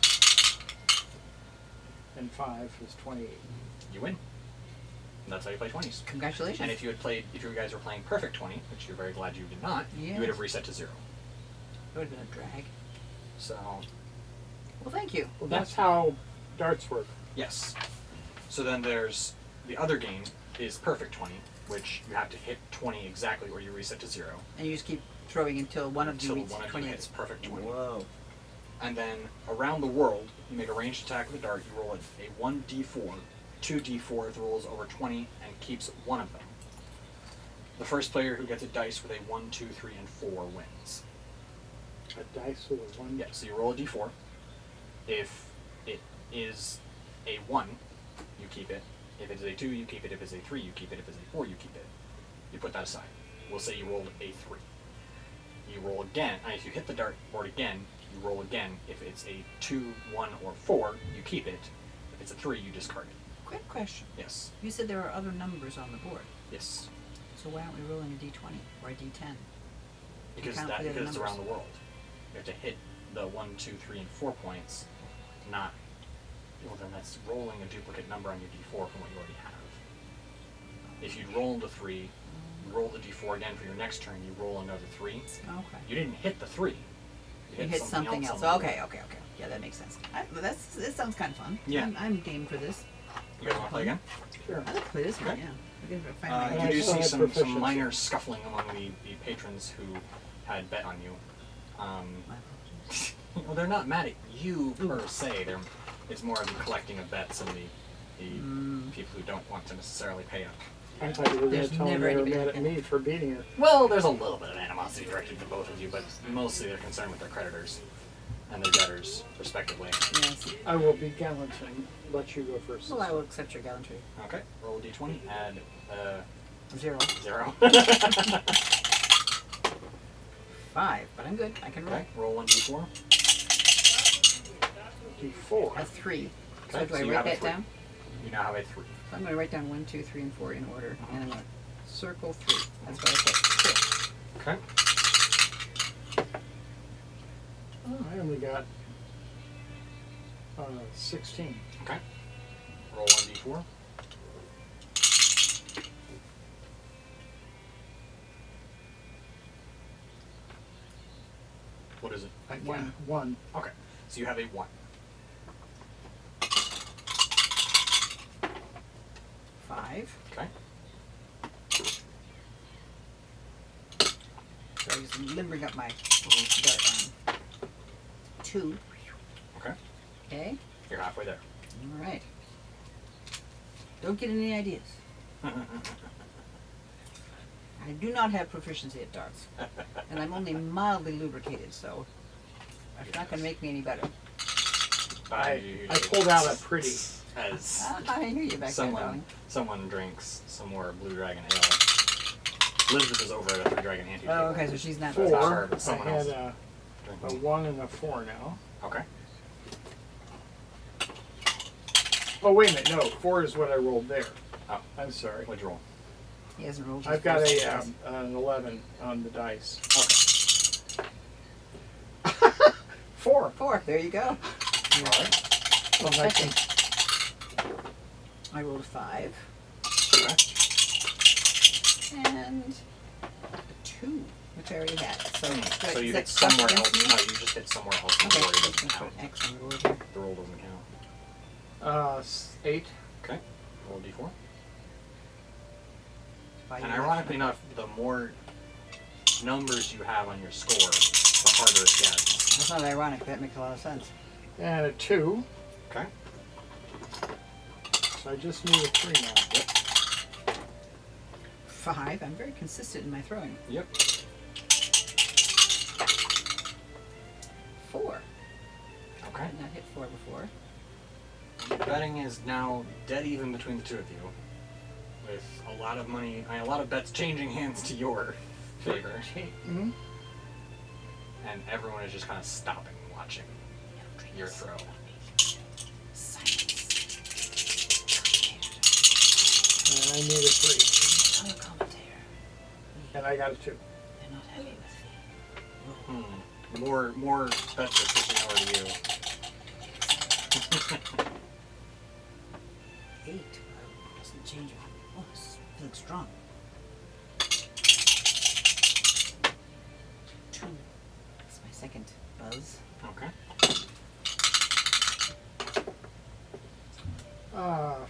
and 5 is 28. You win. And that's how you play 20s. Congratulations. And if you guys were playing perfect 20, which you're very glad you did not, you would Yes. have reset to 0. It would have been a drag. So, Well, thank you. Well, that's how darts work. yes. So then there's the other game is perfect 20, which you have to hit 20 exactly or you reset to 0. And you just keep throwing until one of you Until reaches one of you 20. hits perfect 20. Whoa. And then around the world, you make a ranged attack with a dart. You roll a 1d4, 2d4 if the roll is over 20, and keeps one of them. The first player who gets a dice with a 1, 2, 3, and 4 wins. A dice with a 1. Yeah, so you roll a d4. If it is a 1, you keep it. If it's a 2, you keep it. If it's a 3, you keep it. If it's a 4, you keep it. You put that aside. We'll say you rolled a 3. You roll again, and if you hit the dart board again, you roll again. If it's a 2, 1, or 4, you keep it. If it's a 3, you discard it. Quick question. Yes. You said there are other numbers on the board. Yes. So why aren't we rolling a d20 or a d10? Because count for the other it's around the numbers. world. You have to hit the 1, 2, 3, and 4 points, not. Well, then that's rolling a duplicate number on your d4 from what you already have. If you'd rolled a 3, you roll the d4 again for your next turn, you roll another 3. Okay. You didn't hit the 3. You hit something else. on the Okay, board. okay. Yeah, that makes sense. This sounds kind of fun. Yeah. I'm game for this. You guys want to play again? Sure. I'd like to play this one, Okay. yeah. We're gonna find You my do still see have some proficiency. minor scuffling among the patrons who had bet on you. Well, they're not mad at you per se. It's more of the collecting of bets and the people who don't want to necessarily pay up. I thought you were going There's to tell them never they were anybody mad like at that. me for beating her. Well, there's a little bit of animosity directed to both of you, but mostly they're concerned with their creditors and their debtors, respectively. Yes. I will be gallant and let you go first. Well, I will accept your gallantry. Okay, roll a d20, add 0. 0. 5, but I'm good. I can roll. Okay, roll 1d4. D4. A 3. So Okay, do so I you write have a that 3. down? You now have a 3. So I'm going to write down 1, 2, 3, and 4 in order, and I'm going to circle 3. That's what I put. Okay. Oh, I only got 16. Okay. Roll 1d4. What is it? One. One. Okay. So you have a 1. 5. Okay. So he's limbering up my dart arm. 2. Okay. Okay. You're halfway there. All right. Don't get any ideas. I do not have proficiency at darts, and I'm only mildly lubricated, so it's not going to make me any better. I pulled out a pretty. As I hear you back there, darling. someone drinks some more Blue Dragon Ale. Elizabeth is over at a Three-Dragon Ante. Oh, okay, so she's not. Not 4. her, but someone I had else. a 1 and a 4 now. Okay. Oh, wait a minute. No, 4 is what I rolled there. Oh, I'm sorry. what'd you roll? He hasn't rolled his I've got first dice. an 11 on the dice. Okay. 4. 4. There you go. All right. Well, I Second. think I rolled a 5 Okay. and a 2, which I already had. So, So is you that hit stuck somewhere against else. me? No, you just hit somewhere else. The Okay, roll I'm just doesn't gonna put count. an X on the board here. The roll doesn't count. 8. Okay. Roll a d4. By And your ironically action. enough, the more numbers you have on your score, the harder it gets. That's not ironic. That makes a lot of sense. And a 2. Okay. So I just need a 3 now. Yep. 5. I'm very consistent in my throwing. Yep. 4. Okay. Did not hit 4 before. Betting is now dead even between the two of you, with a lot of money, a lot of bets changing hands to your favor, Mm-hmm. and everyone is just kind of stopping, watching your throw. And I need a 3. Color commentator. And I got a 2. They're not happy with me. More bets are switching over to you. 8. Well, doesn't change it. Oh, this is feeling strong. 2. That's my second buzz. Okay.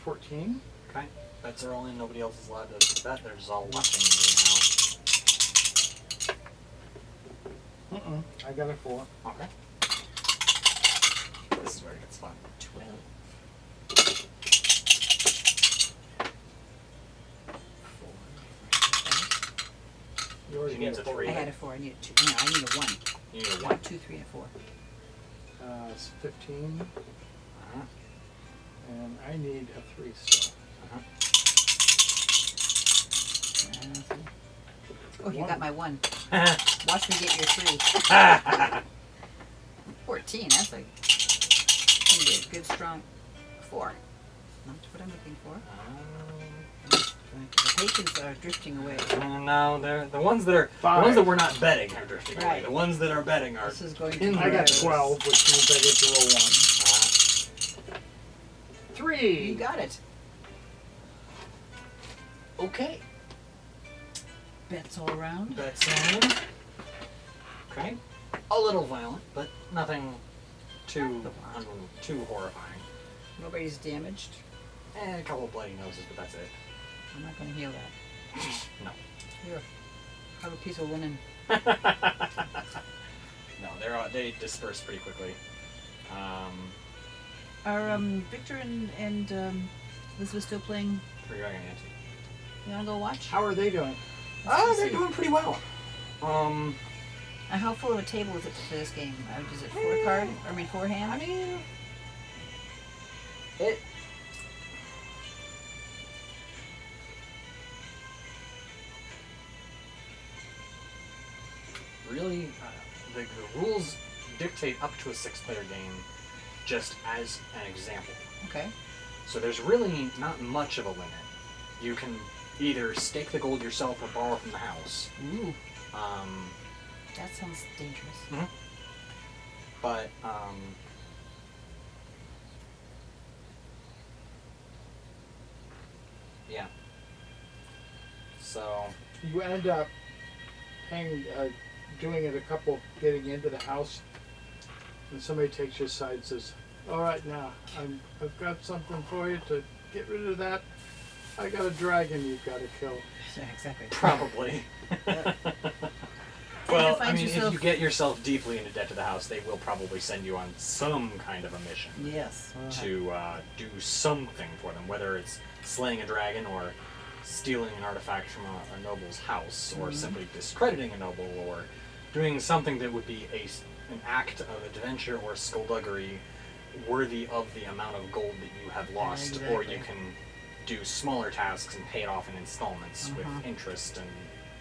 14. Okay. Bets are all in. Nobody else is allowed to bet. They're just all watching you I got a 4. now. Okay. This is where it gets fun. 12. 4. You already She needs got a 3. I had a 4. I need a 2. No, I need a 1. You need a I 1. have 2, 3, and 4. It's 15. Uh-huh. And I need a 3 still. Uh-huh. Oh, you 1. got my 1. Watch me get your 3. 14. That's like gonna be a good strong 4. Not what I'm looking for. The patrons are drifting away. No, they're the ones that are the 5. ones that we're not betting are drifting away. Right. The ones that are betting are. This is going to I be got good. 12, which means I get to roll 1. 3. You got it. Okay. Bets all around. Bets in. Okay. A little violent, but nothing too too horrifying. Nobody's damaged. And a couple of bloody noses, but that's it. I'm not going to heal that. No. Here, have a piece of linen. No, they disperse pretty quickly. Are Victor and Elizabeth still playing? Three-Dragon Ante. You want to go watch? How are they doing? They're doing pretty well. And how full of a table is it for this game? Is it 4 card? I mean 4 hand? I mean, it. Really, the rules dictate up to a 6-player game, just as an example. Okay. So there's really not much of a limit. You can either stake the gold yourself or borrow from the house. Ooh, that sounds dangerous. But yeah. So You end up paying doing it a couple getting into the house, and somebody takes your side and says, "All right, now I've got something for you to get rid of that. I got a dragon you've got to kill." Yeah, exactly. Probably. Yeah. Well, find I mean, yourself- if you get yourself deeply into debt to the house, they will probably send you on some kind of a mission Yes. to do something for them, whether it's slaying a dragon or stealing an artifact from a noble's house, or simply discrediting a noble, or doing something that would be an act of adventure or skullduggery worthy of the amount of gold that you have lost, or you Exactly. can do smaller tasks and pay it off in installments with interest and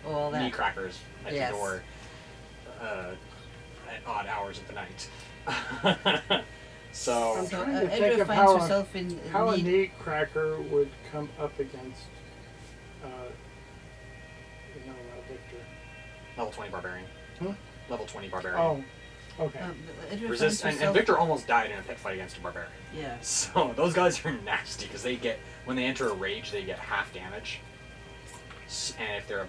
All that. knee crackers at Yes. your door at odd hours of the night. So, I'm So trying to think Edra of finds herself in how a need. knee cracker would come up against, Victor. level 20 barbarian. Huh? Level 20 barbarian. Oh, okay. Edra Resist, finds and herself- Victor almost died in a pit fight against a barbarian. Yeah. So those guys are nasty because they get, when they enter a rage, they get half damage. And if they're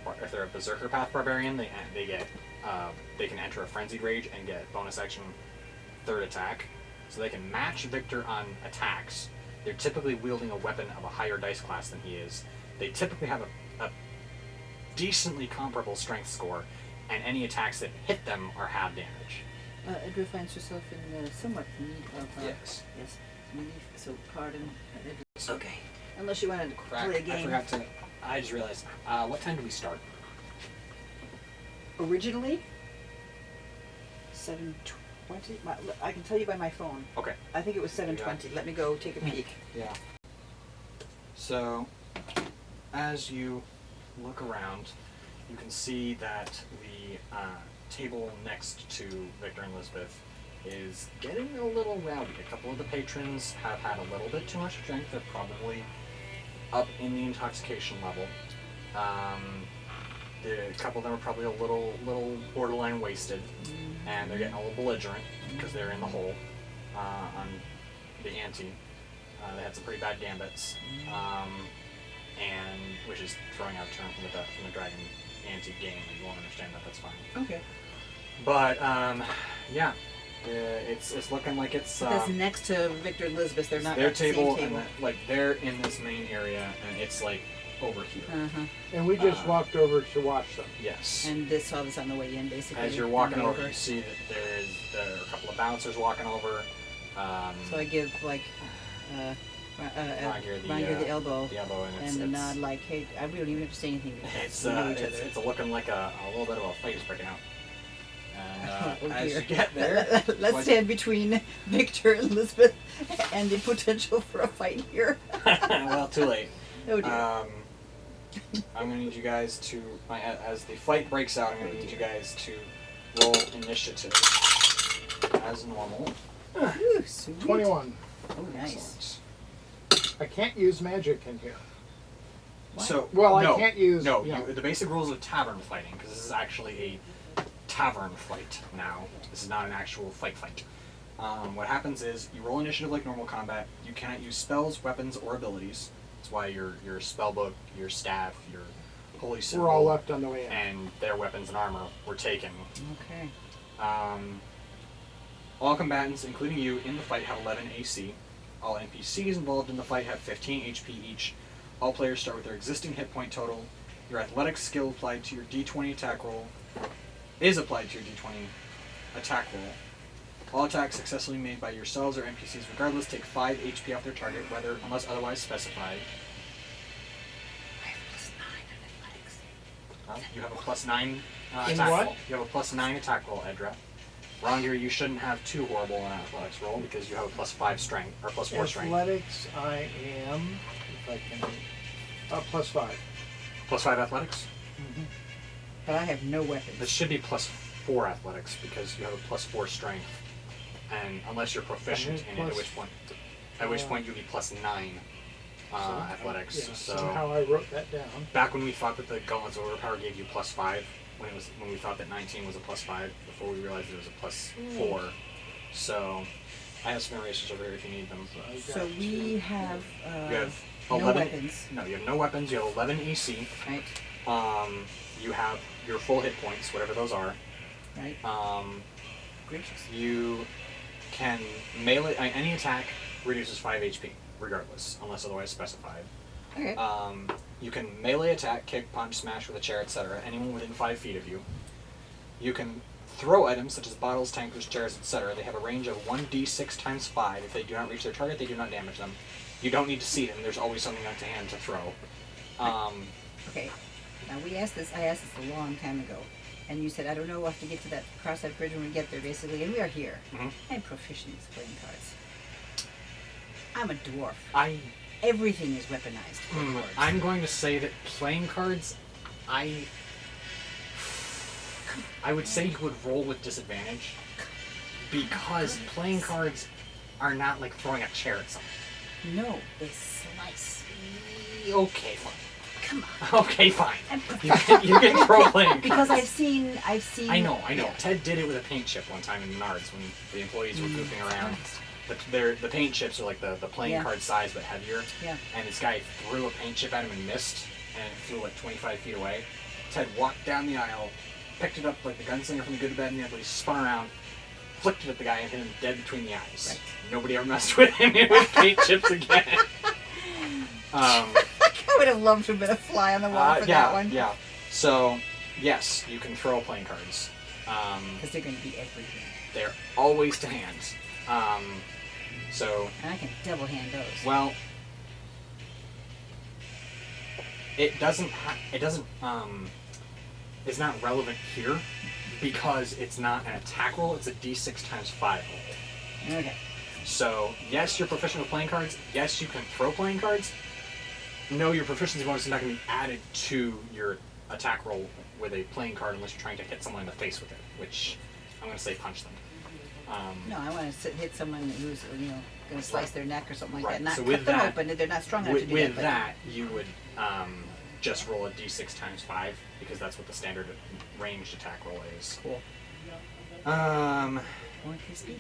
a berserker path barbarian, they get they can enter a frenzied rage and get bonus action third attack. So they can match Victor on attacks. They're typically wielding a weapon of a higher dice class than he is. They typically have a decently comparable strength score, and any attacks that hit them are half damage. Edra finds herself in somewhat need of. Yes. Yes. Need, so pardon. Edra. So- Okay. Unless you wanted to Crap, play a I game. forgot to. I just realized. What time do we start? Originally. 7:20. I can tell you by my phone. Okay. I think it was 7:20. Let me go take a peek. Yeah. So, as you look around, you can see that the table next to Victor and Elizabeth is getting a little rowdy. A couple of the patrons have had a little bit too much drink. They're probably up in the intoxication level. A couple of them are probably a little borderline wasted, and they're getting a little belligerent because they're in the hole on the ante. They had some pretty bad gambits, and which is throwing out a term from the Dragon Ante game. You won't understand that. That's fine. Okay. But yeah, it's looking like it's But that's next to Victor and Elizabeth. They're not their at the same table, table. and like they're in this main area, and it's like over here. Uh-huh. And we just walked over to watch them. Yes. And this saw this on the way in, basically. As you're on walking the way over, you see that there are a couple of bouncers walking over. So I give like Roger Roger the elbow the elbow, and it's and a nod, like, hey, we don't even have to say anything. it's We know each other. it's looking like a little bit of a fight is breaking out. And Oh, as dear. you get there, Let's what- stand between Victor and Elizabeth and the potential for a fight here. well, too late. Oh dear. I'm gonna need you guys to, as the fight breaks out, I'm gonna need you guys to roll initiative as normal. Ooh, sweet. 21. Oh, nice. Excellent. I can't use magic in here. What? So, Well, no, I can't use. No, you know, the basic rules of tavern fighting, because this is actually a tavern fight now. This is not an actual fight. What happens is you roll initiative like normal combat. You cannot use spells, weapons, or abilities. That's why your spell book, your staff, your holy symbol, we're all left on the way in. and their weapons and armor were taken. Okay. All combatants, including you, in the fight have 11 AC. All NPCs involved in the fight have 15 HP each. All players start with their existing hit point total. Your athletics skill applied to your D20 attack roll is applied to your D20 attack roll. All attacks successfully made by yourselves or NPCs regardless take 5 HP off their target, whether unless otherwise specified. You have a +9 In attack what? roll. You have a +9 attack roll, Edra. Ronger, you shouldn't have too horrible an athletics roll because you have a +5 strength or +4 strength. Athletics, I am, if I can, +5. +5 athletics. But I have no weapons. This should be +4 athletics because you have a +4 strength, and unless you're proficient in it, at which point you'd be +9 athletics. Yeah, So somehow I wrote that down. back when we thought that the Gauntlets Overpower gave you +5, when we thought that 19 was a +5, before we realized it was a +4. So I have some erasers over here if you need them. I got So we have, You have no 11. weapons. No, you have no weapons. You have 11 AC. right? You have your full hit points, whatever those are. Right. Gracious. You can melee. Any attack reduces 5 HP, regardless, unless otherwise specified. Okay. You can melee attack, kick, punch, smash with a chair, etc. Anyone within 5 feet of you. You can throw items such as bottles, tankers, chairs, etc. They have a range of 1d6 times 5. If they do not reach their target, they do not damage them. You don't need to see them. There's always something on to hand to throw. Okay. Now I asked this a long time ago, and you said I don't know. We'll have to get to that cross-eyed bridge when we get there, basically, and we are here. Mm-hmm. I'm proficient with playing cards. I'm a dwarf. Everything is weaponized. I'm going to say that playing cards, I would say you would roll with disadvantage, because playing cards are not like throwing a chair at someone. No, they slice. Okay, fine. Come on. Okay, fine. You can throw playing cards. Because I've seen. I know. Yeah. Ted did it with a paint chip one time in Menards when the employees were goofing around. Christ. But the paint chips are like the playing card size but heavier. Yeah. And this guy threw a paint chip at him and missed, and it flew like 25 feet away. Ted walked down the aisle, picked it up like the gunslinger from the Good, the Bad, and the Ugly, spun around, flicked it at the guy, and hit him dead between the eyes. Right. Nobody ever messed with him with paint chips again. I would have loved to have been a fly on the wall for that one. Yeah. So, yes, you can throw playing cards. Because they're going to be everything. They're always to hand. And I can double hand those. Well, it's it's not relevant here because it's not an attack roll, it's a d6 times 5 roll. Okay. So, yes, you're proficient with playing cards. Yes, you can throw playing cards. No, your proficiency bonus is not going to be added to your attack roll with a playing card unless you're trying to hit someone in the face with it, which I'm going to say punch them. No, I want to hit someone who's going to slice their neck or something like Right. that. Not So cut with them that- open. They're not strong enough to do With that. that, you would just roll a d6 times 5 because that's what the standard ranged attack roll is. Cool.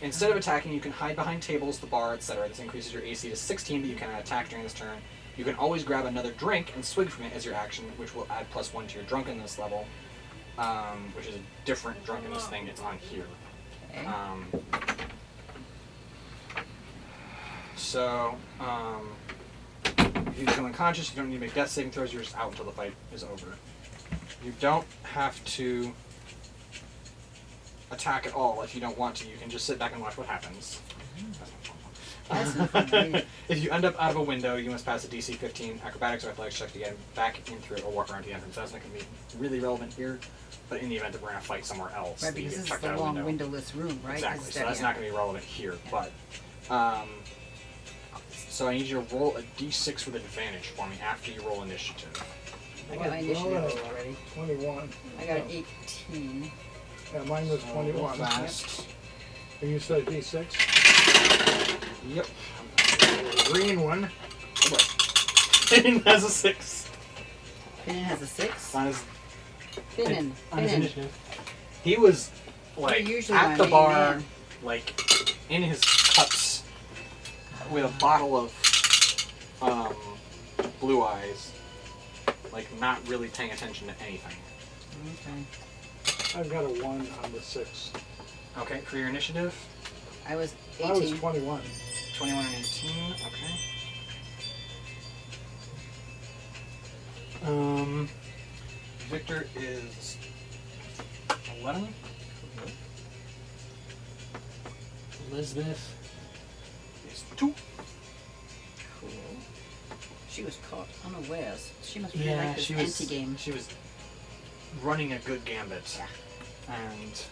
Instead of attacking, you can hide behind tables, the bar, etc. This increases your AC to 16, but you cannot attack during this turn. You can always grab another drink and swig from it as your action, which will add +1 to your drunkenness level, which is a different drunkenness thing. It's on here. Okay. If you become unconscious, you don't need to make death saving throws. You're just out until the fight is over. You don't have to attack at all if you don't want to. You can just sit back and watch what happens. That's not fun, really. If you end up out of a window, you must pass a DC 15 acrobatics or athletics check to get back in through it or walk around the entrance. That's not going to be really relevant here, but in the event that we're going to fight somewhere else, Right, that you because get this is chucked the out of a long window. windowless room, right? Exactly, so that's yeah. not going to be relevant here. Yeah. But, so I need you to roll a d6 with advantage for me after you roll initiative. I got my initiative already. 21. I got an 18. Yeah, mine was 21. Fast. And you said D6? Yep. Green one. Oh boy. Finn has a 6. Finnan has a 6. On his Finnan. initiative. He was like You're usually at my the main bar, man. like in his cups with a bottle of Blue Eyes, like not really paying attention to anything. Okay. I've got a 1 on the 6. Okay, for your initiative, I was I was 18. 21. 21 and 18. Okay. Victor is 11. Elizabeth is 2. Cool. She was caught unawares. She must really like this anti-game. She was running a good gambit. Yeah. And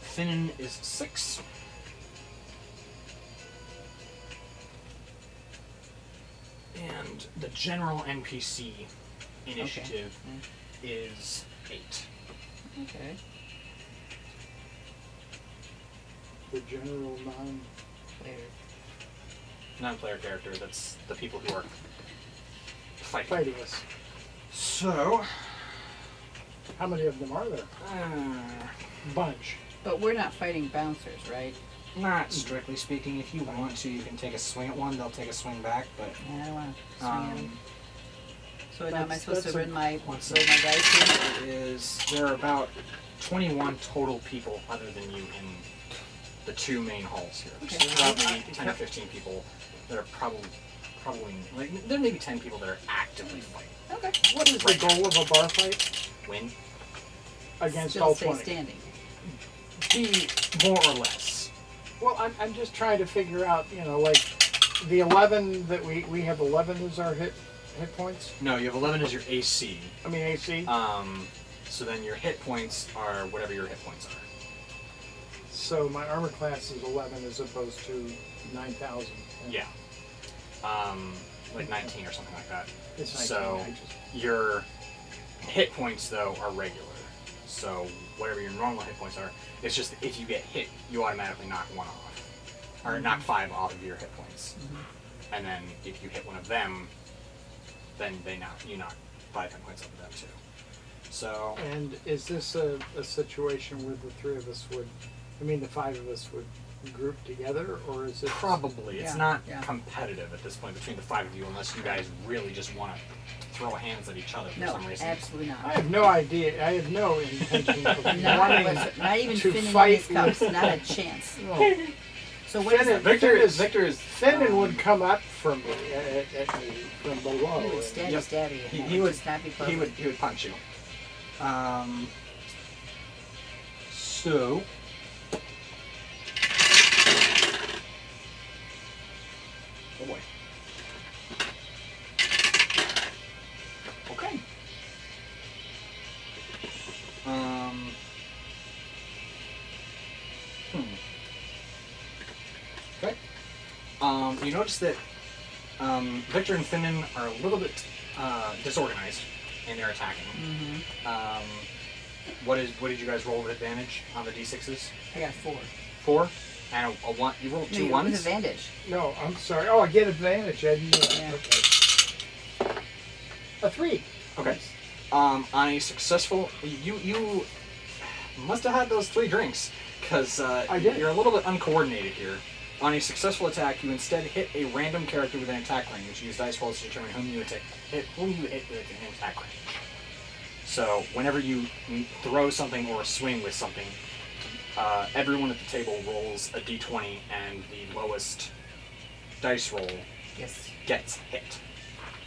Finnan is 6. And the general NPC initiative is 8. Okay. The general Player. Non-player character, that's the people who are fighting. fighting us. So, How many of them are there? Bunch. But we're not fighting bouncers, right? not strictly speaking. If you want to, you can take a swing at one. They'll take a swing back, but Yeah, I don't want to swing at him. So now am I supposed to That's roll my One dice here? There are about 21 total people other than you in the two main halls here. Okay. So there's about maybe 10 or 15 people that are probably like there may be 10 people that are actively fighting. Okay. What is the goal of a bar fight Win, against Still all stay 20? standing. be more or less. Well, I'm just trying to figure out, like the 11 that we have 11 as our hit points. No, you have 11 as your AC. I mean AC. So then your hit points are whatever your hit points are. So my armor class is 11 as opposed to 9,000. Yeah. Like 19 or something like that. It's 19. So your hit points though are regular. So whatever your normal hit points are, it's just that if you get hit, you automatically knock one off, or knock 5 off of your hit points. And then if you hit one of them, then you knock 5 hit points off of them too. So And is this a situation where the 3 of us the 5 of us would group together, or is it probably it's Yeah, not yeah. competitive at this point between the 5 of you, unless you guys really just want to throw hands at each other for No, some reason. absolutely I not. have no idea. I have no intention of Not, wanting not even to Finn in fight his cups. Not a chance. No. So what is Finn it? Victor is- is Finnan would come up from me at me from below. He would and- stand Yep. stab you. He would Not be he would punch you. So oh boy. Okay. Okay. You notice that Victor and Finnan are a little bit disorganized in their attacking. What did you guys roll with advantage on the d6s? I got 4. 4 and a 1. You rolled 2 With ones. advantage. No, I'm sorry. Oh, I get advantage. I didn't know that. Yeah. Okay. A 3. Okay. On a successful, you must have had those 3 drinks because I did. you're a little bit uncoordinated here. On a successful attack, you instead hit a random character with an attack range. Use dice rolls to determine whom you hit with an attack range. So whenever you throw something or swing with something, everyone at the table rolls a d20, and the lowest dice roll Yes. gets hit.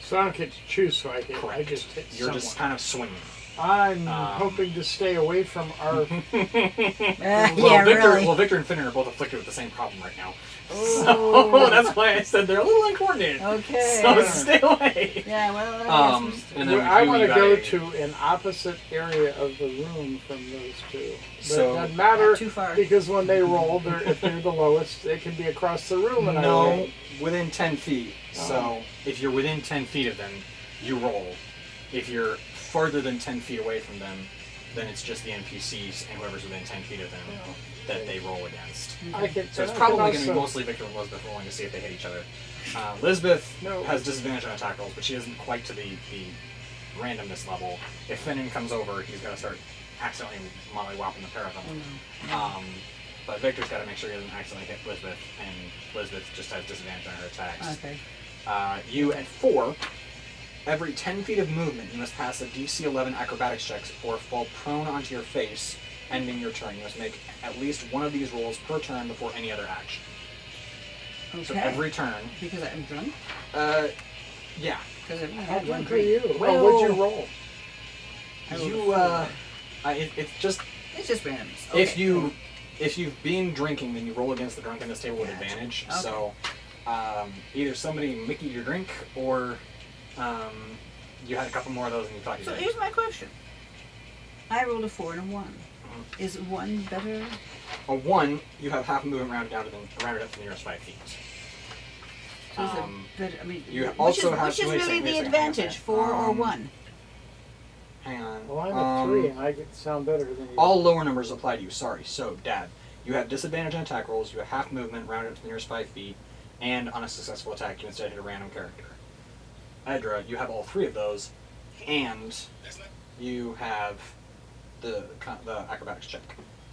So I don't get to choose, so I hit. Correct. I just hit You're someone. just kind of swinging. I'm hoping to stay away from our. Yeah, Victor, really. well, Victor and Finnan are both afflicted with the same problem right now. Oh. So that's why I said they're a little uncoordinated. Okay. So stay away. Yeah, well, I guess And then I you want to got go a- to an opposite area of the room from those two. But So- it doesn't matter Not too far. because when they roll, if they're the lowest, they can be across the room. And I No, roll. within 10 feet. So if you're within 10 feet of them, you roll. If you're farther than 10 feet away from them, then it's just the NPCs and whoever's within 10 feet of them that they roll against. I can, So it's I probably can going to be also- mostly Victor and Elizabeth rolling to see if they hit each other. Elizabeth No. has disadvantage on attack rolls, but she isn't quite to the randomness level. If Finnan comes over, he's going to start accidentally molly-whopping the pair of them. But Victor's got to make sure he doesn't accidentally hit Elizabeth, and Elizabeth just has disadvantage on her attacks. Okay. You at 4, every 10 feet of movement, you must pass a DC 11 acrobatics checks or fall prone onto your face, ending your turn. You must make at least one of these rolls per turn before any other action. Okay. So every turn, Because I'm drunk? yeah. Because I've only How had one drunk are you? drink. Well, what'd you roll? I rolled a You, 4. it's just, It's just random. if you've been drinking, then you roll against the drunkenness table with Gotcha. advantage. Okay. So, either somebody mickeyed your drink, or you had a couple more of those and you thought you So did. here's my question. I rolled a 4 and a 1. Is 1 better? A 1, you have half a movement rounded up to the nearest 5 feet. So is it Um, better? I mean, you which also is, have which to- is wait a really second, wait a the second, hang on a advantage, second. 4 or 1? Hang on. Well, I'm a 3, and I sound better than you. All lower numbers apply to you. Sorry. So, Dad, you have disadvantage on attack rolls. You have half movement rounded up to the nearest 5 feet, and on a successful attack, you instead hit a random character. Edra, you have all 3 of those, and you have the acrobatics check.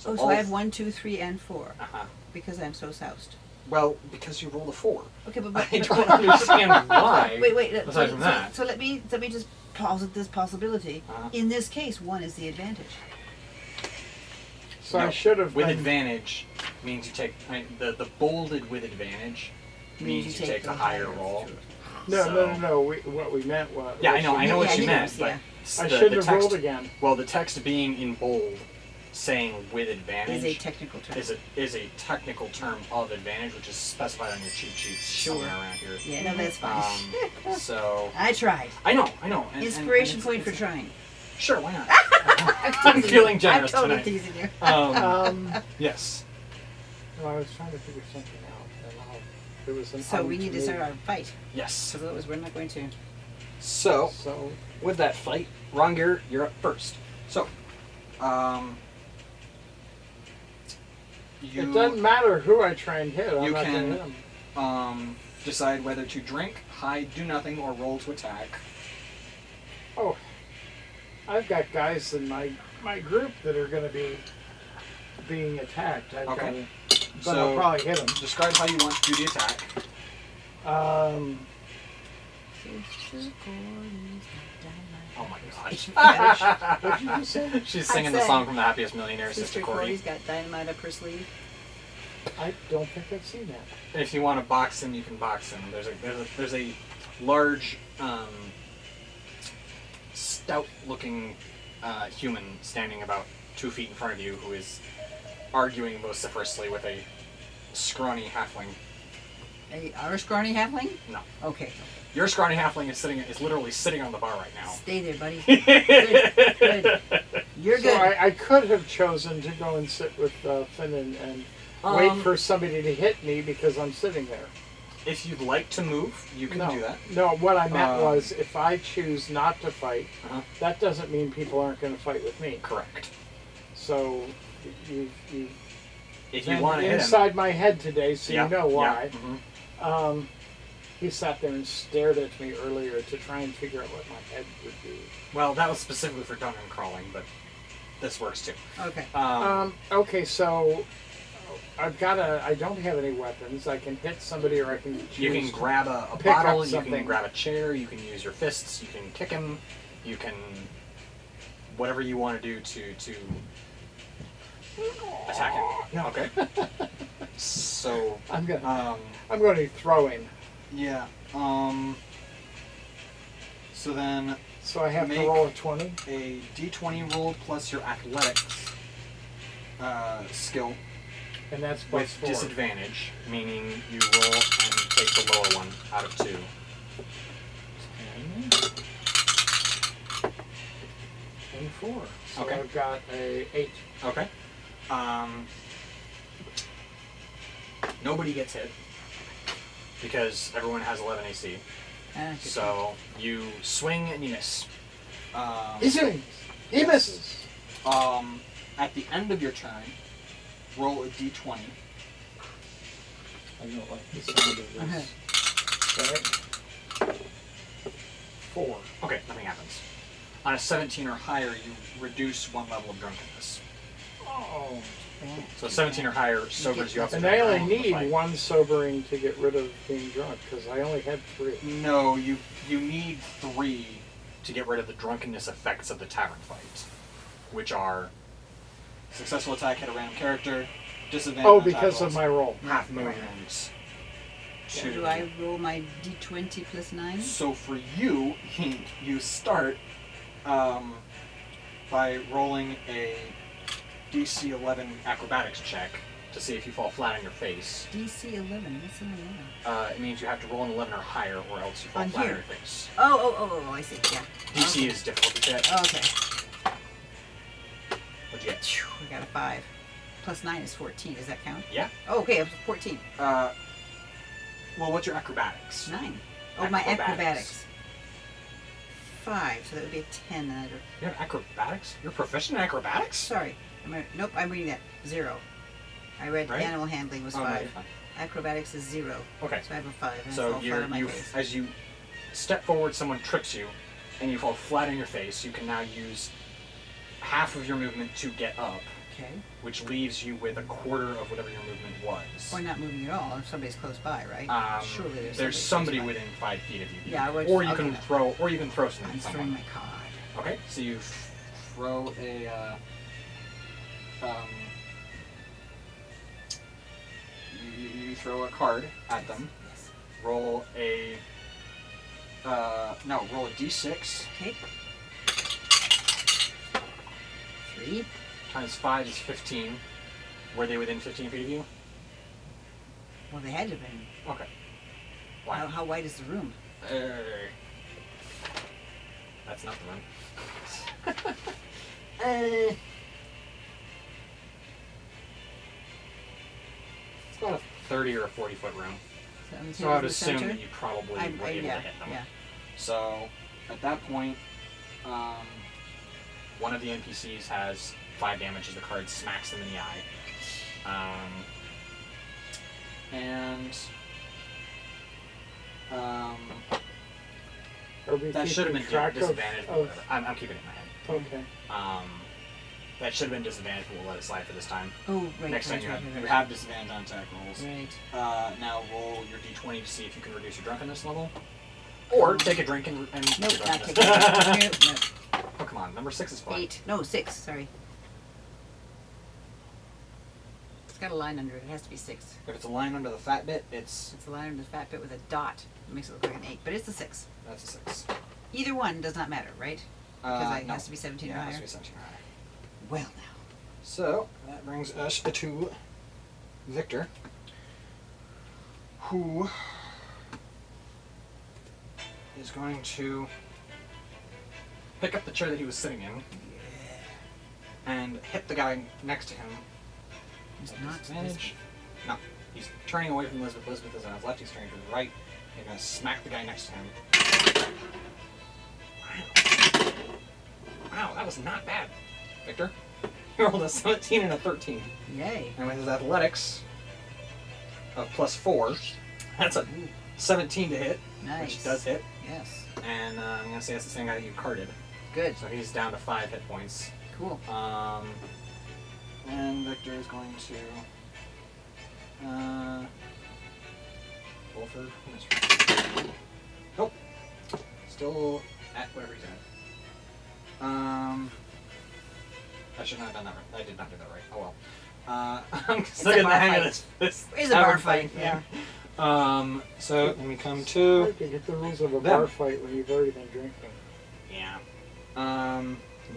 Oh, so all I have 1, 2, 3, and 4 Uh-huh. because I'm so soused. Well, because you rolled a 4. Okay, but I don't understand why. wait. Aside from that. So let me just posit this possibility. Uh-huh. In this case, 1 is the advantage. So No, I should have with been- advantage means you take the bolded with advantage means you take the higher roll. No. What we meant was. Yeah, I know what you he meant, knows, but yeah. I the shouldn't have text, rolled again. Well, the text being in bold, saying with advantage, Is a technical term. is a technical term of advantage, which is specified on your cheat sheets somewhere around here. Yeah, no, that's fine. So I tried. I know. And Inspiration it's- point for it's- trying. Sure, why not? I'm feeling generous I'm totally tonight. teasing you. Yes. No, I was trying to figure something out. And there was an So we need to start our. our fight. Yes. Because otherwise we're not going to. So, So with that fight, Rongir, you're up first. So, it doesn't matter who I try and hit. I'm you not can- going to hit him. Decide whether to drink, hide, do nothing, or roll to attack. Oh, I've got guys in my group that are going to be being attacked. Okay. But I'll probably hit them. Describe how you want to do the attack. Um, Oh my gosh. what did you say? She's singing the said, song from The Happiest Millionaire, Sister Sister Cordy. Corey's got dynamite up her sleeve. I don't think I've seen that. If you want to box him, you can box him. There's a large, stout-looking human standing about 2 feet in front of you who is arguing vociferously with a scrawny halfling. Our scrawny halfling? No. Okay. Your scrawny halfling is literally sitting on the bar right now. Stay there, buddy. Good. You're So good. I could have chosen to go and sit with Finn and wait for somebody to hit me because I'm sitting there. If you'd like to move, you can do that. No, what I meant Um, was if I choose not to fight, Uh-huh. that doesn't mean people aren't going to fight with me. Correct. So you If you been want to hit him. inside my head today, so Yeah, you know why. yeah, mhm. He sat there and stared at me earlier to try and figure out what my head would do. Well, that was specifically for dungeon crawling, but this works too. Okay. Okay, so I don't have any weapons. I can hit somebody or I can choose You can to grab a pick up bottle, you can something. grab a chair, you can use your fists, you can kick him, you can whatever you want to do to attack him. No. Okay. So I'm going um to be throwing. yeah. So then So I have to Make- roll a 20. a D20 roll plus your athletics skill And that's plus with 4. disadvantage, meaning you roll and take the lower one out of 2. 10 and 4. So Okay. I've got a 8. Okay. Nobody gets hit because everyone has 11 AC. So you swing and you miss. He swings. He misses. At the end of your turn, roll a D20. I don't like the sound of this. Okay. 4. Okay, nothing happens. On a 17 or higher, you reduce 1 level of drunkenness. Oh. So 17 or higher sobers you up. And to I the only round of the need fight. 1 sobering to get rid of being drunk because I only had 3. No, you need 3 to get rid of the drunkenness effects of the tavern fight, which are successful attack hit a random character, disadvantage. Oh, on attack because of rolls, my roll. half movement. So do I roll my D20 plus 9? So for you, you start by rolling a DC 11 acrobatics check to see if you fall flat on your face. DC 11. What's an 11? It means you have to roll an 11 or higher, or else you fall On flat here? on your face. Oh, I see. Yeah. DC is difficulty check. Okay. What'd you get? Phew, I got a 5. Plus 9 is 14. Does that count? Yeah. Oh, okay. I was 14. Well, what's your acrobatics? 9. Oh, my acrobatics. 5. So that would be a 10. You have acrobatics? You're proficient in acrobatics? Sorry. Nope, I'm reading that. 0. I read Right? animal handling was Oh, no, 5. you're fine. Acrobatics is 0. Okay. So I have a 5. And So it's all flat on my face. as you step forward, someone trips you, and you fall flat on your face. You can now use half of your movement to get up, Okay. which leaves you with a quarter of whatever your movement was. Or not moving at all. If somebody's close by, right? Surely there's somebody within 5 feet of you. Yeah, or you I'll can do that. throw, or you can throw something. I'm at throwing someone. my card. Okay, so you throw a. You throw a card at them. Yes. Roll a. Roll a d6. Okay. 3. Times 5 is 15. Were they within 15 feet of you? Well, they had to have been. Okay. Wow. How wide is the room? That's not the room. It's about a 30 or a 40-foot room. So I would assume that you probably were able to hit them. Yeah. So at that point, one of the NPCs has 5 damage as the card smacks them in the eye. Are we That should have keeping been track disadvantage. But of whatever. I'm keeping it in my head. okay. That should have been disadvantage, but we'll let it slide for this time. Oh, right. Next time right, you right, have, right, you have disadvantage on attack rolls. Right. Now roll your d20 to see if you can reduce your drunkenness level. Or take a drink and Nope, your not drunkenness. taking it. Nope. Oh, come on. Number 6 is fun. 8. No, 6. Sorry. It's got a line under it. It has to be 6. If it's a line under the fat bit, it's... It's a line under the fat bit with a dot. It makes it look like an 8, but it's a 6. That's a 6. Either one does not matter, right? Because it No. has to be 17 Yeah, or it higher. has to be 17 or higher. Well, now. So, that brings us to Victor, who is going to pick up the chair that he was sitting in and hit the guy next to him. It's At not disadvantage. No, he's turning away from Elizabeth. Elizabeth is on his left. He's turning to his right. He's going to smack the guy next to him. Wow, that was not bad, Victor. He rolled a 17 and a 13. Yay. And with his athletics of +4, that's a 17 to hit, Nice. which does hit. Yes. And I'm going to say that's the same guy that you carded. Good. So he's down to 5 hit points. Cool. And Victor is going to roll for mystery. Nope. Still at whatever he's at. I should not have done that right. I did not do that right. Oh well. I'm still getting the hang of this. It's a bar fight, yeah. So then we come Hard to to get the rules of a them. bar fight when you've already been drinking. yeah.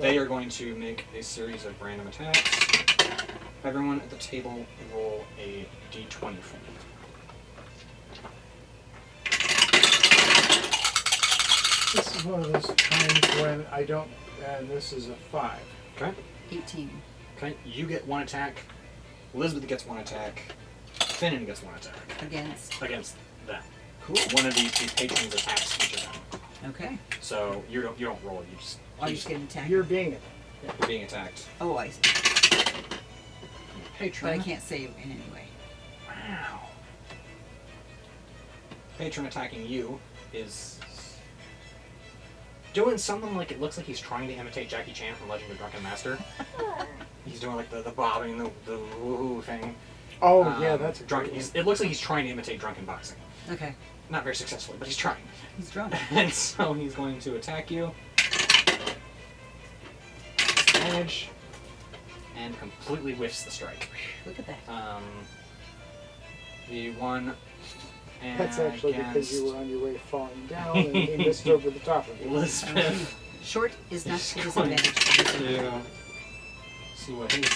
They are going to make a series of random attacks. Everyone at the table roll a d20 for me. This is one of those times when I don't, and this is a 5. Okay. 18. Okay. You get 1 attack. Elizabeth gets 1 attack. Finnan gets 1 attack Against. them. Cool. One of the patrons attacks each of them. Okay. So you don't roll. You just Oh, you just get an attack. You're being it. you're being attacked. Oh, I see. Patron. But I can't save in any way. Wow. Patron attacking you is doing something like it looks like he's trying to imitate Jackie Chan from Legend of Drunken Master. He's doing like the bobbing, the woohoo thing. Oh, yeah, that's a drunk. great one. It looks like he's trying to imitate drunken boxing. Okay. Not very successfully, but he's trying. He's drunk. And so he's going to attack you. Disadvantage. And completely whiffs the strike. Look at that. The one That's actually because against you were on your way falling down and he missed over the top of you. Elizabeth. Short is not He's a going disadvantage. to see what his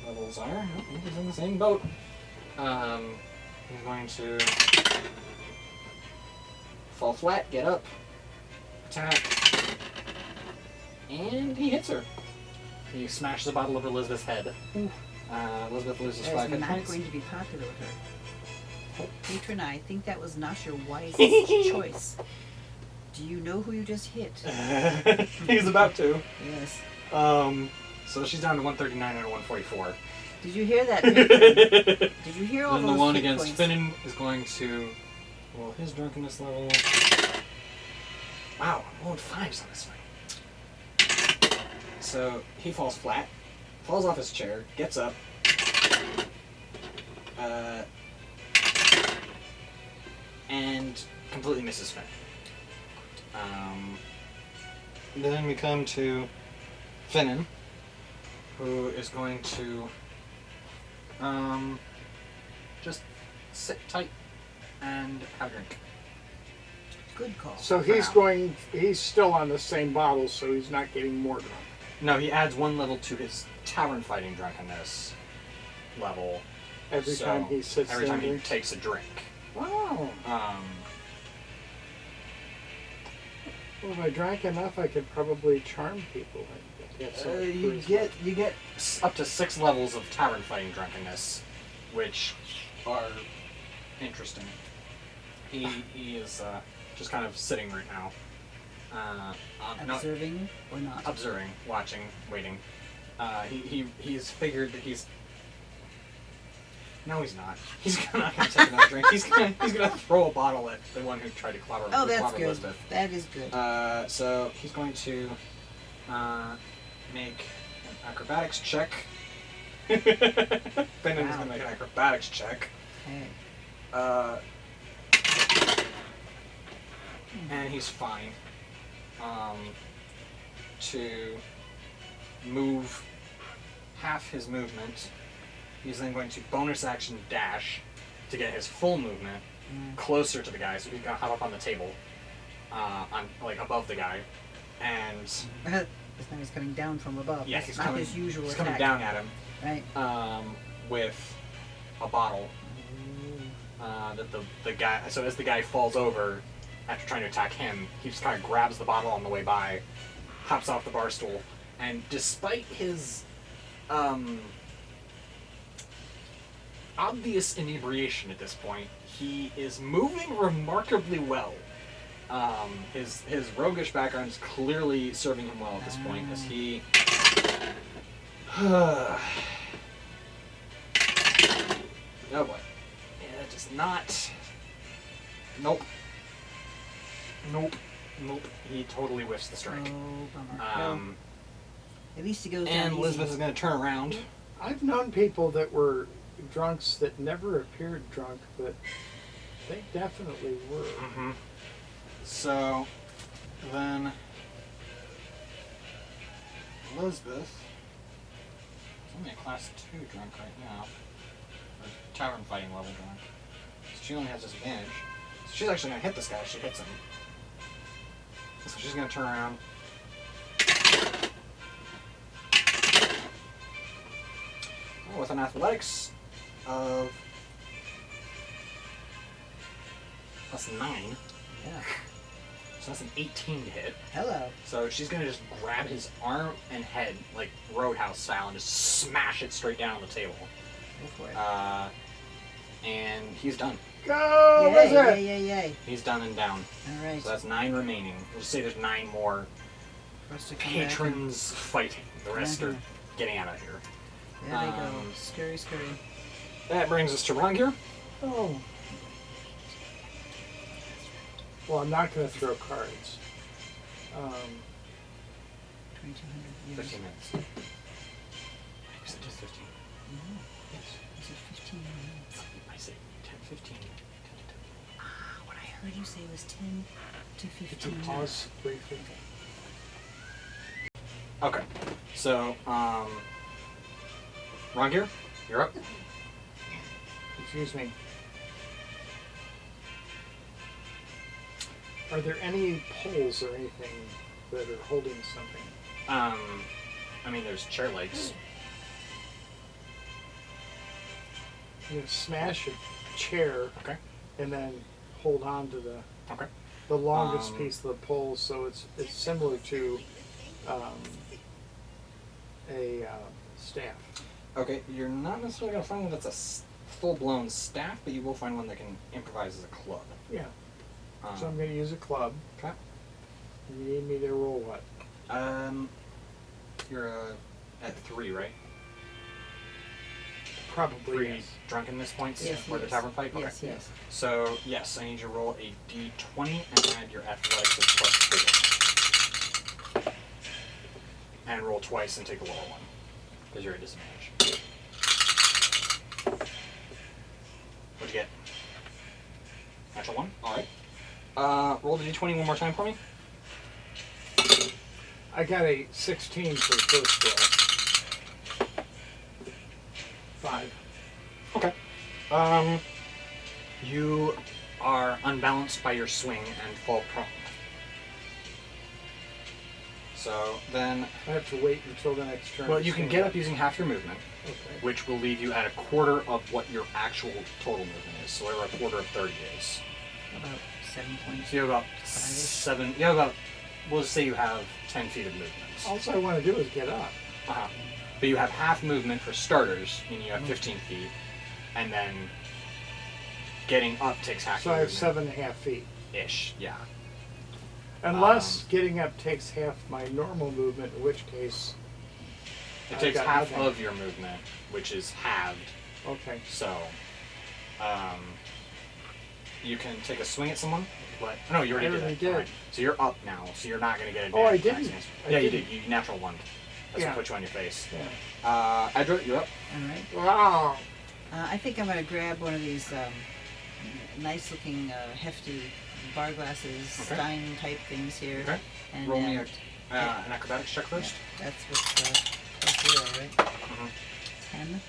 levels are. Oh, he's in the same boat. He's going to fall flat, get up, attack, and he hits her. He smashes a bottle over Elizabeth's head. Elizabeth loses That 5 is hit not points. going to be popular with her. Patron, I think that was not your wisest choice. Do you know who you just hit? He's about to. Yes. So she's down to 139 and a 144. Did you hear that? Patron? Did you hear all Then those the one hit against points? Finnan is going to roll his drunkenness level. Wow, I'm rolling 5s on this fight. So he falls flat. falls off his chair, gets up, and completely misses Finn. Then we come to Finnan, who is going to just sit tight and have a drink. Good call. So he's still on the same bottle, so he's not getting more drunk. No, he adds 1 level to his tavern fighting drunkenness level. Every time he sits every there time and he takes a drink. Wow. Well, if I drank enough, I could probably charm people. And get some You get up to 6 levels of tavern fighting drunkenness, which are interesting. He is just kind of sitting right now. Observing or not? Observing, watching, waiting. He's figured that he's. No, he's not. He's not gonna take another drink. He's gonna throw a bottle at the one who tried to clobber. Oh, that's clobber good. Elizabeth. That is good. So he's going to make an acrobatics check. Finnan is gonna make an acrobatics check. Okay. And he's fine. To move half his movement, he's then going to bonus action dash to get his full movement closer to the guy. So he's gonna hop up on the table, on like above the guy, and This now he's coming down from above. yeah, That's he's not coming. his usual He's attack. coming down at him, Right. with a bottle. That the guy. So as the guy falls over, after trying to attack him, he just kind of grabs the bottle on the way by, hops off the bar stool, and despite his obvious inebriation at this point, he is moving remarkably well. His roguish background is clearly serving him well at this point, as he. Oh boy. Yeah, just not. Nope. He totally whiffs the strike. Oh, bummer. Well, at least he goes down And easy. Elizabeth is going to turn around. I've known people that were drunks that never appeared drunk, but they definitely were. Mm-hmm. So then Elizabeth is only a class 2 drunk right now. Or tavern fighting level drunk. So she only has disadvantage. So she's actually going to hit this guy if she hits him. So she's going to turn around. Oh, with an athletics of +9. Yeah. So that's an 18 to hit. Hello. So she's gonna just grab his arm and head, like Roadhouse style, and just smash it straight down on the table. Go for it. And he's done. Go, Yay, Wizard! yay. He's done and down. All right. So that's 9 remaining. We'll just say there's 9 more For us to come back and- patrons fighting. The rest are getting out of here. There they go. Scurry. That brings us to Rongir. Oh. Well, I'm not going to throw cards. 2,200 years. 15 minutes. Is it just 15? No. Yes. Is it 15 minutes? I say 10, 15. 10 to What I heard you say was 10 to 15 Could you minutes. pause briefly? Okay. So, Rongir, you're up. Excuse me. Are there any poles or anything that are holding something? I mean, there's chair legs. You smash a chair Okay. and then hold on to Okay. the longest piece of the pole, so it's similar to a staff. Okay, you're not necessarily going to find one that's a full-blown staff, but you will find one that can improvise as a club. Yeah. So I'm going to use a club. Okay. You need me to roll what? You're at 3, right? Probably 3 yes. drunkenness points Yes, for the yes. tavern fight? Okay. Yes. So, yes, I need you to roll a d20 and add your athletics of +4. And roll twice and take the lower one. Because you're at disadvantage. What'd you get? Natural 1? Alright. Roll the d20 one more time for me. I got a 16 for the first roll. 5. Okay. You are unbalanced by your swing and fall prone. So then... I have to wait until the next turn. Well, you can get up using half your movement, Okay. which will leave you at a quarter of what your actual total movement is. So whatever a quarter of 30 is. About 7 points. So you have about 7... You have about... We'll just say you have 10 feet of movement. All I want to do is get up. Uh-huh. But you have half movement for starters, meaning you have 15 feet, and then getting up takes half So your I have movement. 7.5 feet. Ish, yeah. Unless getting up takes half my normal movement, in which case... It I've takes got half nothing. of your movement, which is halved. Okay. So, you can take a swing at someone. But no, you already I did already that. did. Alright. So you're up now. So you're not going to get advantage. Oh, I attacks didn't. against- I Yeah, you didn't. did. You natural one. That's Yeah. what put you on your face. Yeah. Edra, you're up. All right. Wow. I think I'm going to grab one of these nice-looking, hefty bar glasses, Okay. Stein-type things here. Okay. And Roll me then- an acrobatics check first. Yeah, that's with +0, right? Mhm. 10.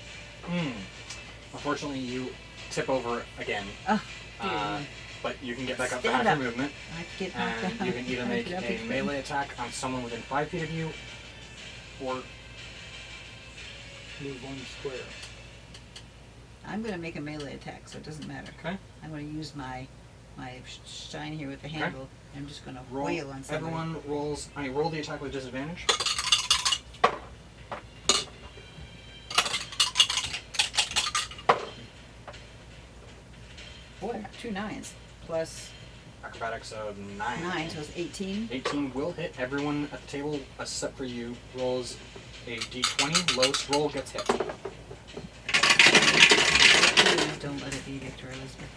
Unfortunately, you tip over again. Oh, Uh, but you can get back up to Stand half up. your movement. I have to get knocked And down. you can either I make get up a and melee attack on someone within 5 feet of you, or Move 1 square. I'm going to make a melee attack, so it doesn't matter. okay, I'm going to use my shine here with the handle. I'm just going to roll. wail on somebody. Everyone rolls. Roll the attack with disadvantage. Boy, I got 2 9s plus Acrobatics of 9. 9, so it's 18. 18 will hit. Everyone at the table, except for you, rolls a d20. Lowest roll gets hit. Please don't let it be Victor Elizabeth.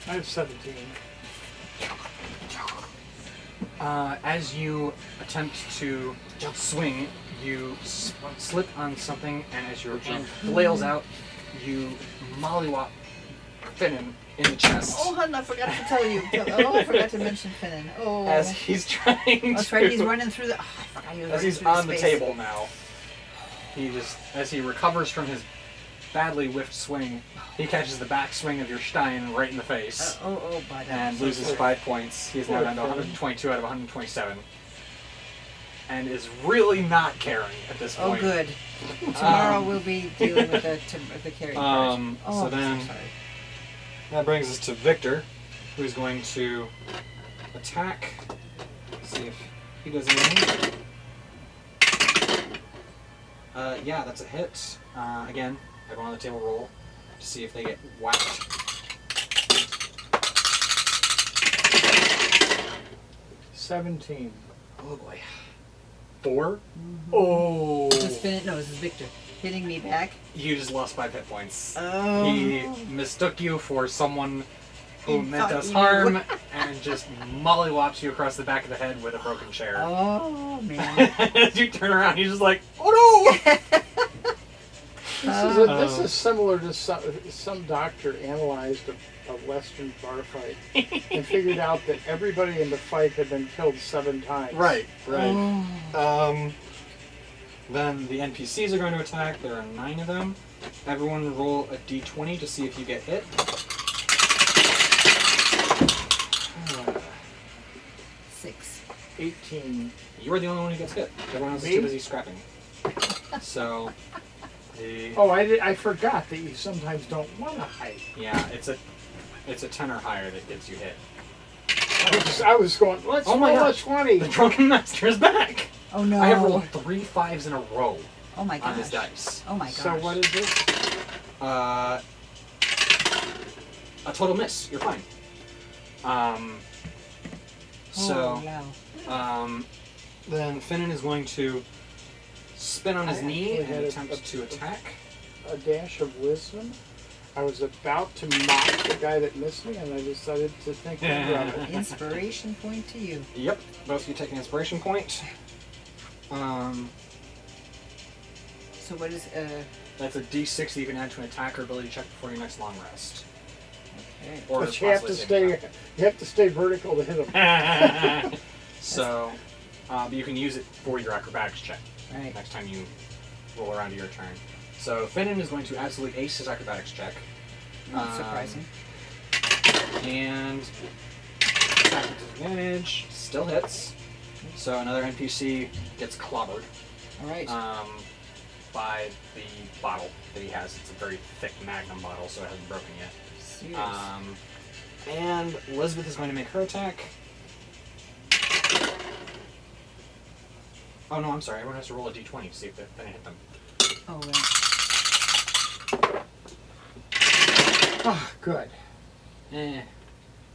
I have 17. As you attempt to swing, you slip on something, and as your hand flails out, you mollywop Finnan in the chest. Oh, hun, I forgot to tell you. Oh, I forgot to mention Finnan. Oh. As he's trying That's to... right, he's running through the... Oh, I forgot he was As running he's through on the space. table now, as he recovers from his badly whiffed swing, he catches the back swing of your Stein right in the face Bud. and loses 5 points. He is now down to 122 out of 127, and is really not caring at this Oh, point. good. Tomorrow we'll be dealing with the carrying part. Oh, so I'm then- so sorry. That brings us to Victor, who's going to attack. See if he does anything. Yeah, that's a hit. Again, everyone on the table roll to see if they get whacked. 17. Oh boy. 4? Mm-hmm. Oh! This is Finnan. No, this is Victor. Hitting me back. You just lost 5 hit points. Oh. He mistook you for someone who He meant thought us you- harm and just mollywops you across the back of the head with a broken chair. Oh, man. As you turn around, he's just like, oh no! This is similar to some doctor analyzed a Western bar fight and figured out that everybody in the fight had been killed 7 times. Right. Oh. Then the NPCs are going to attack. There are 9 of them. Everyone roll a d20 to see if you get hit. 6. 18. You're the only one who gets hit. Everyone else is Me? too busy scrapping. So, the Oh, I forgot that you sometimes don't want to hide. yeah, it's a 10 or higher that gets you hit. I was going, let's Oh my roll a gosh. 20. The Drunken Master is back. Oh, no. I have rolled 3 5s in a row Oh, my on gosh. his dice. Oh, my gosh. So what is this? A total miss. You're fine. So, Oh, wow. then Finnan is going to spin on his I knee actually and had attempt to attack. A dash of wisdom. I was about to mock the guy that missed me, and I decided to think more of it. Inspiration point to you. Yep, both of you take an inspiration point. So what is That's a D6 that you can add to an attack or ability check before your next long rest. okay. Or But you have to possibly stay. saving You have to stay vertical to hit them. throw. So, but you can use it for your acrobatics check Right. next time you roll around to your turn. So Finnan is going to absolutely ace his acrobatics check. That's surprising. And attack with disadvantage still hits. So another NPC gets clobbered All right. by the bottle that he has. It's a very thick Magnum bottle, so it hasn't broken yet. Serious. And Elizabeth is going to make her attack. Oh no, I'm sorry. Everyone has to roll a d20 to see if they hit them. Oh, right. Ah, good. Eh.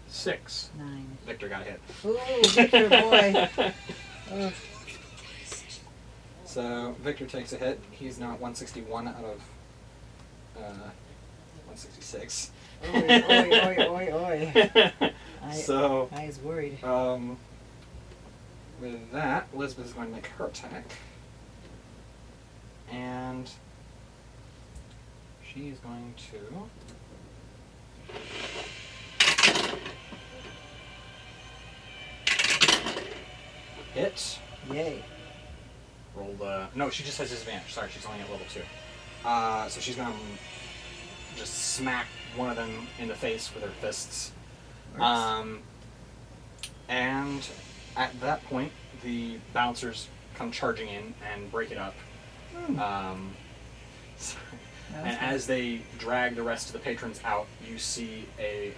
6. 9. Victor got hit. Ooh, Victor boy. So Victor takes a hit. He's now at 161 out of 166. Oi, oi, oi, oi, oi. So I was worried. with that, Elizabeth is going to make her attack. And she is going to hit. Yay. Roll the... No, she just has disadvantage. Sorry, she's only at level 2. So she's going to just smack one of them in the face with her fists. And at that point, the bouncers come charging in and break it up. And as they drag the rest of the patrons out, you see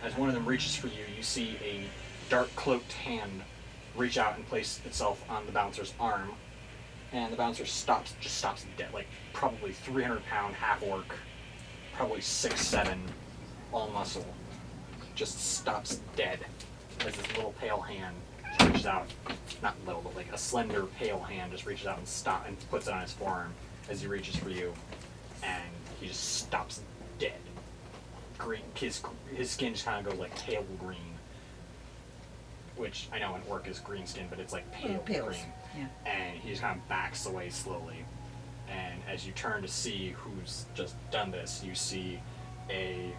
as one of them reaches for you, you see a dark cloaked hand reach out and place itself on the bouncer's arm. And the bouncer stops dead, like probably 300-pound half-orc, probably 6'7", all muscle, just stops dead as this little pale hand just reaches out, not little, but like a slender pale hand just reaches out and puts it on his forearm as he reaches for you, and he just stops dead. Green, his skin just kind of goes like pale green, which I know in orc is green skin, but it's like pale Pales. green. Yeah. And he just kind of backs away slowly. And as you turn to see who's just done this, you see a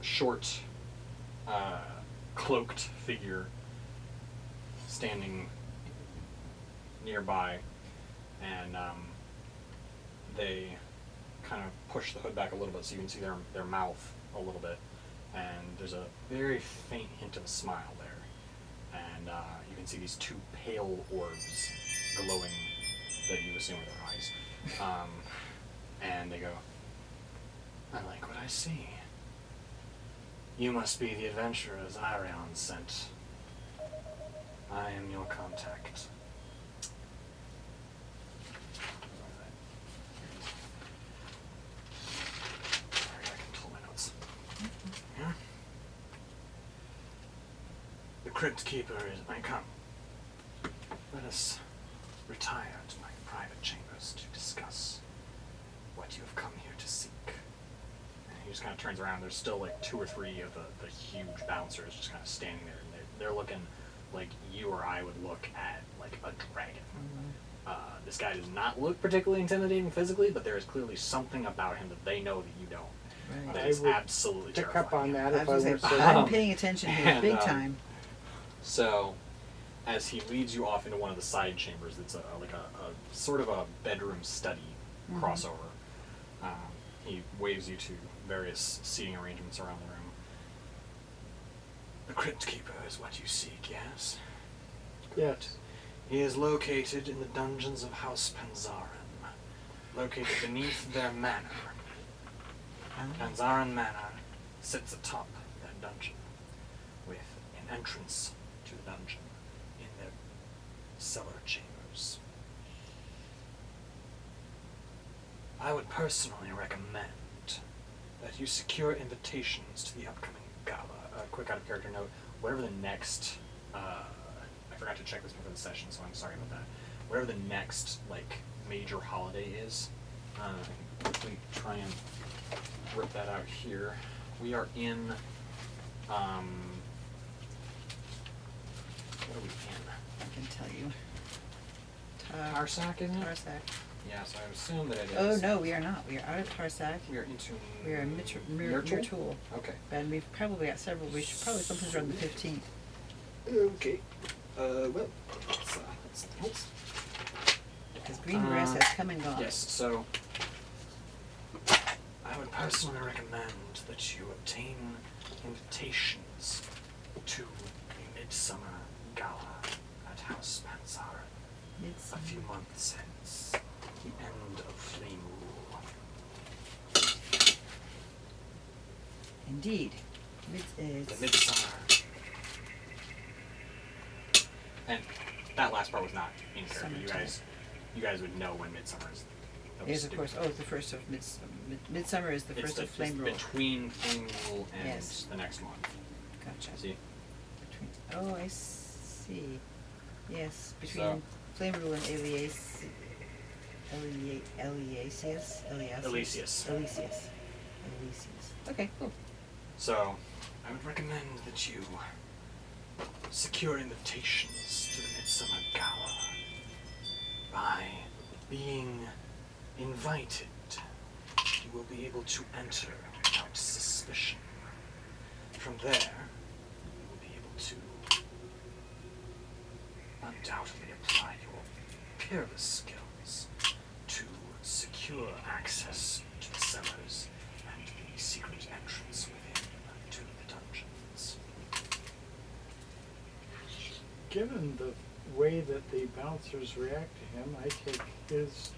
short, cloaked figure standing nearby, and they kind of push the hood back a little bit so you can see their mouth a little bit, and there's a very faint hint of a smile there. And you can see these two pale orbs glowing that you assume are their eyes. And they go, "I like what I see. You must be the adventurers Irion sent. I am your contact." Sorry, I can pull my notes. Yeah. The Crypt Keeper is my come. Let us retire to my private chambers to discuss what you have come here to seek. And he just kind of turns around. There's still like 2 or 3 of the huge bouncers just kind of standing there. And they're looking like you or I would look at like a dragon. This guy does not look particularly intimidating physically, but there is clearly something about him that they know that you don't. Right. That I is would absolutely pick terrifying. up on that I if I was were gonna say, so. I'm paying attention here, And, big time. So, as he leads you off into one of the side chambers, it's like a sort of a bedroom study crossover. He waves you to various seating arrangements around the room. The Crypt Keeper is what you seek, yes? Yes. He is located in the dungeons of House Panzaran, located beneath their manor. Panzaran Manor sits atop that dungeon, with an entrance to the dungeon in their cellar chambers. I would personally recommend that you secure invitations to the upcoming gala. A quick out-of-character note, whatever the next, I forgot to check this before the session, so I'm sorry about that. Whatever the next, like, major holiday is, I can quickly try and rip that out here. We are in, what are we in? I can tell you. Tarsak, isn't it? Tarsak. Yeah, so I assume that it is. Oh no, we are not. We are out of Tarsak. We are into. We are in Myrtle. Okay. And we've probably got several. We should probably sometime around the 15th. Okay. Well, let's. Because green grass has come and gone. Yes, so I would personally recommend that you obtain invitations to the Midsummer Gala at House Bazaar a few months hence, the end of Flame Rule. Indeed. The Midsummer. And that last part was not in here, but you guys would know when Midsummer is. Yes, of course. Oh, it's the first of Midsummer is the first of Flame Rule. Between Flame Rule and Yes. the next one. Gotcha. See? Oh, I see. Yes, between So- Flame Rule and Eliasius. Okay, cool. So, I would recommend that you secure invitations to the Midsummer Gala by being invited. You will be able to enter without suspicion. From there, you will be able to undoubtedly apply your peerless skills to secure access to the cellars and the secret entrance within to the dungeons. Given the way that the bouncers react to him, I take his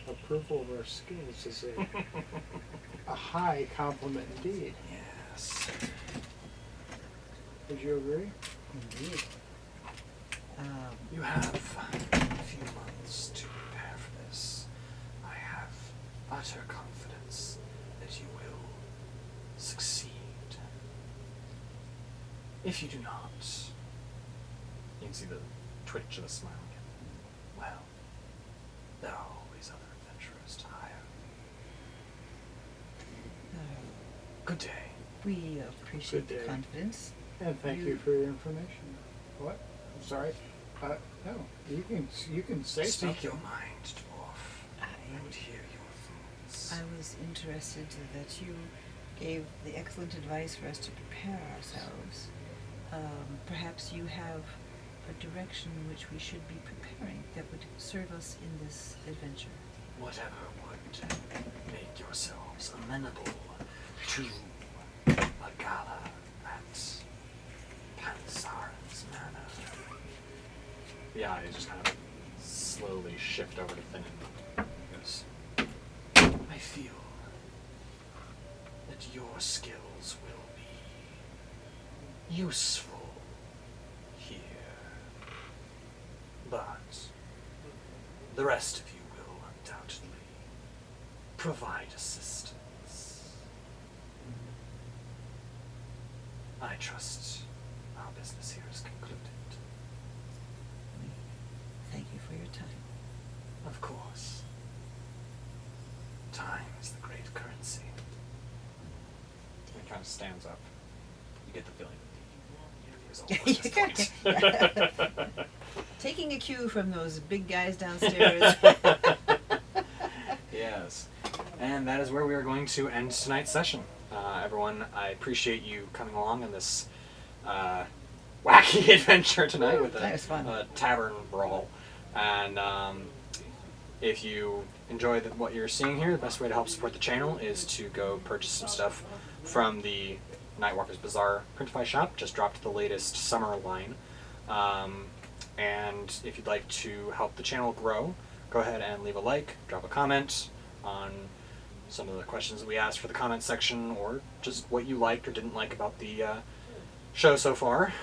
approval of our skills as a high compliment indeed. Yes. Would you agree? Indeed. You have a few months to prepare for this. I have utter confidence that you will succeed. If you do not, you can see the twitch of a smile again. Well, there are always other adventurers to hire. Good day. We appreciate Good the day. confidence. And thank you for your information. What? I'm sorry. No. You can say Speak something. your mind, dwarf. I would hear your thoughts. I was interested that you gave the excellent advice for us to prepare ourselves. Perhaps you have a direction in which we should be preparing that would serve us in this adventure. Whatever would make yourselves amenable to a gala at Panzara's manor. The eyes just kind of slowly shift over to Finnan. He goes, I feel that your skills will be useful here. But the rest of you will undoubtedly provide assistance. I trust our business here is concluded. Thank you for your time. Of course. Time is the great currency. He kind of stands up. You get the feeling that the interview is over at this point. Taking a cue from those big guys downstairs. Yes. And that is where we are going to end tonight's session. Everyone, I appreciate you coming along on this wacky adventure tonight with That was fun. a tavern brawl. And if you enjoy what you're seeing here, the best way to help support the channel is to go purchase some stuff from the Nightwalker's Bazaar Printify shop. Just dropped the latest summer line. And if you'd like to help the channel grow, go ahead and leave a like, drop a comment on some of the questions that we asked for the comment section, or just what you liked or didn't like about the show so far.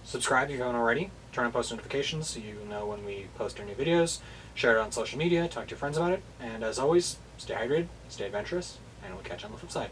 Subscribe if you haven't already. Turn on post notifications so you know when we post our new videos. Share it on social media, talk to your friends about it, and as always, stay hydrated, stay adventurous, and we'll catch you on the flip side.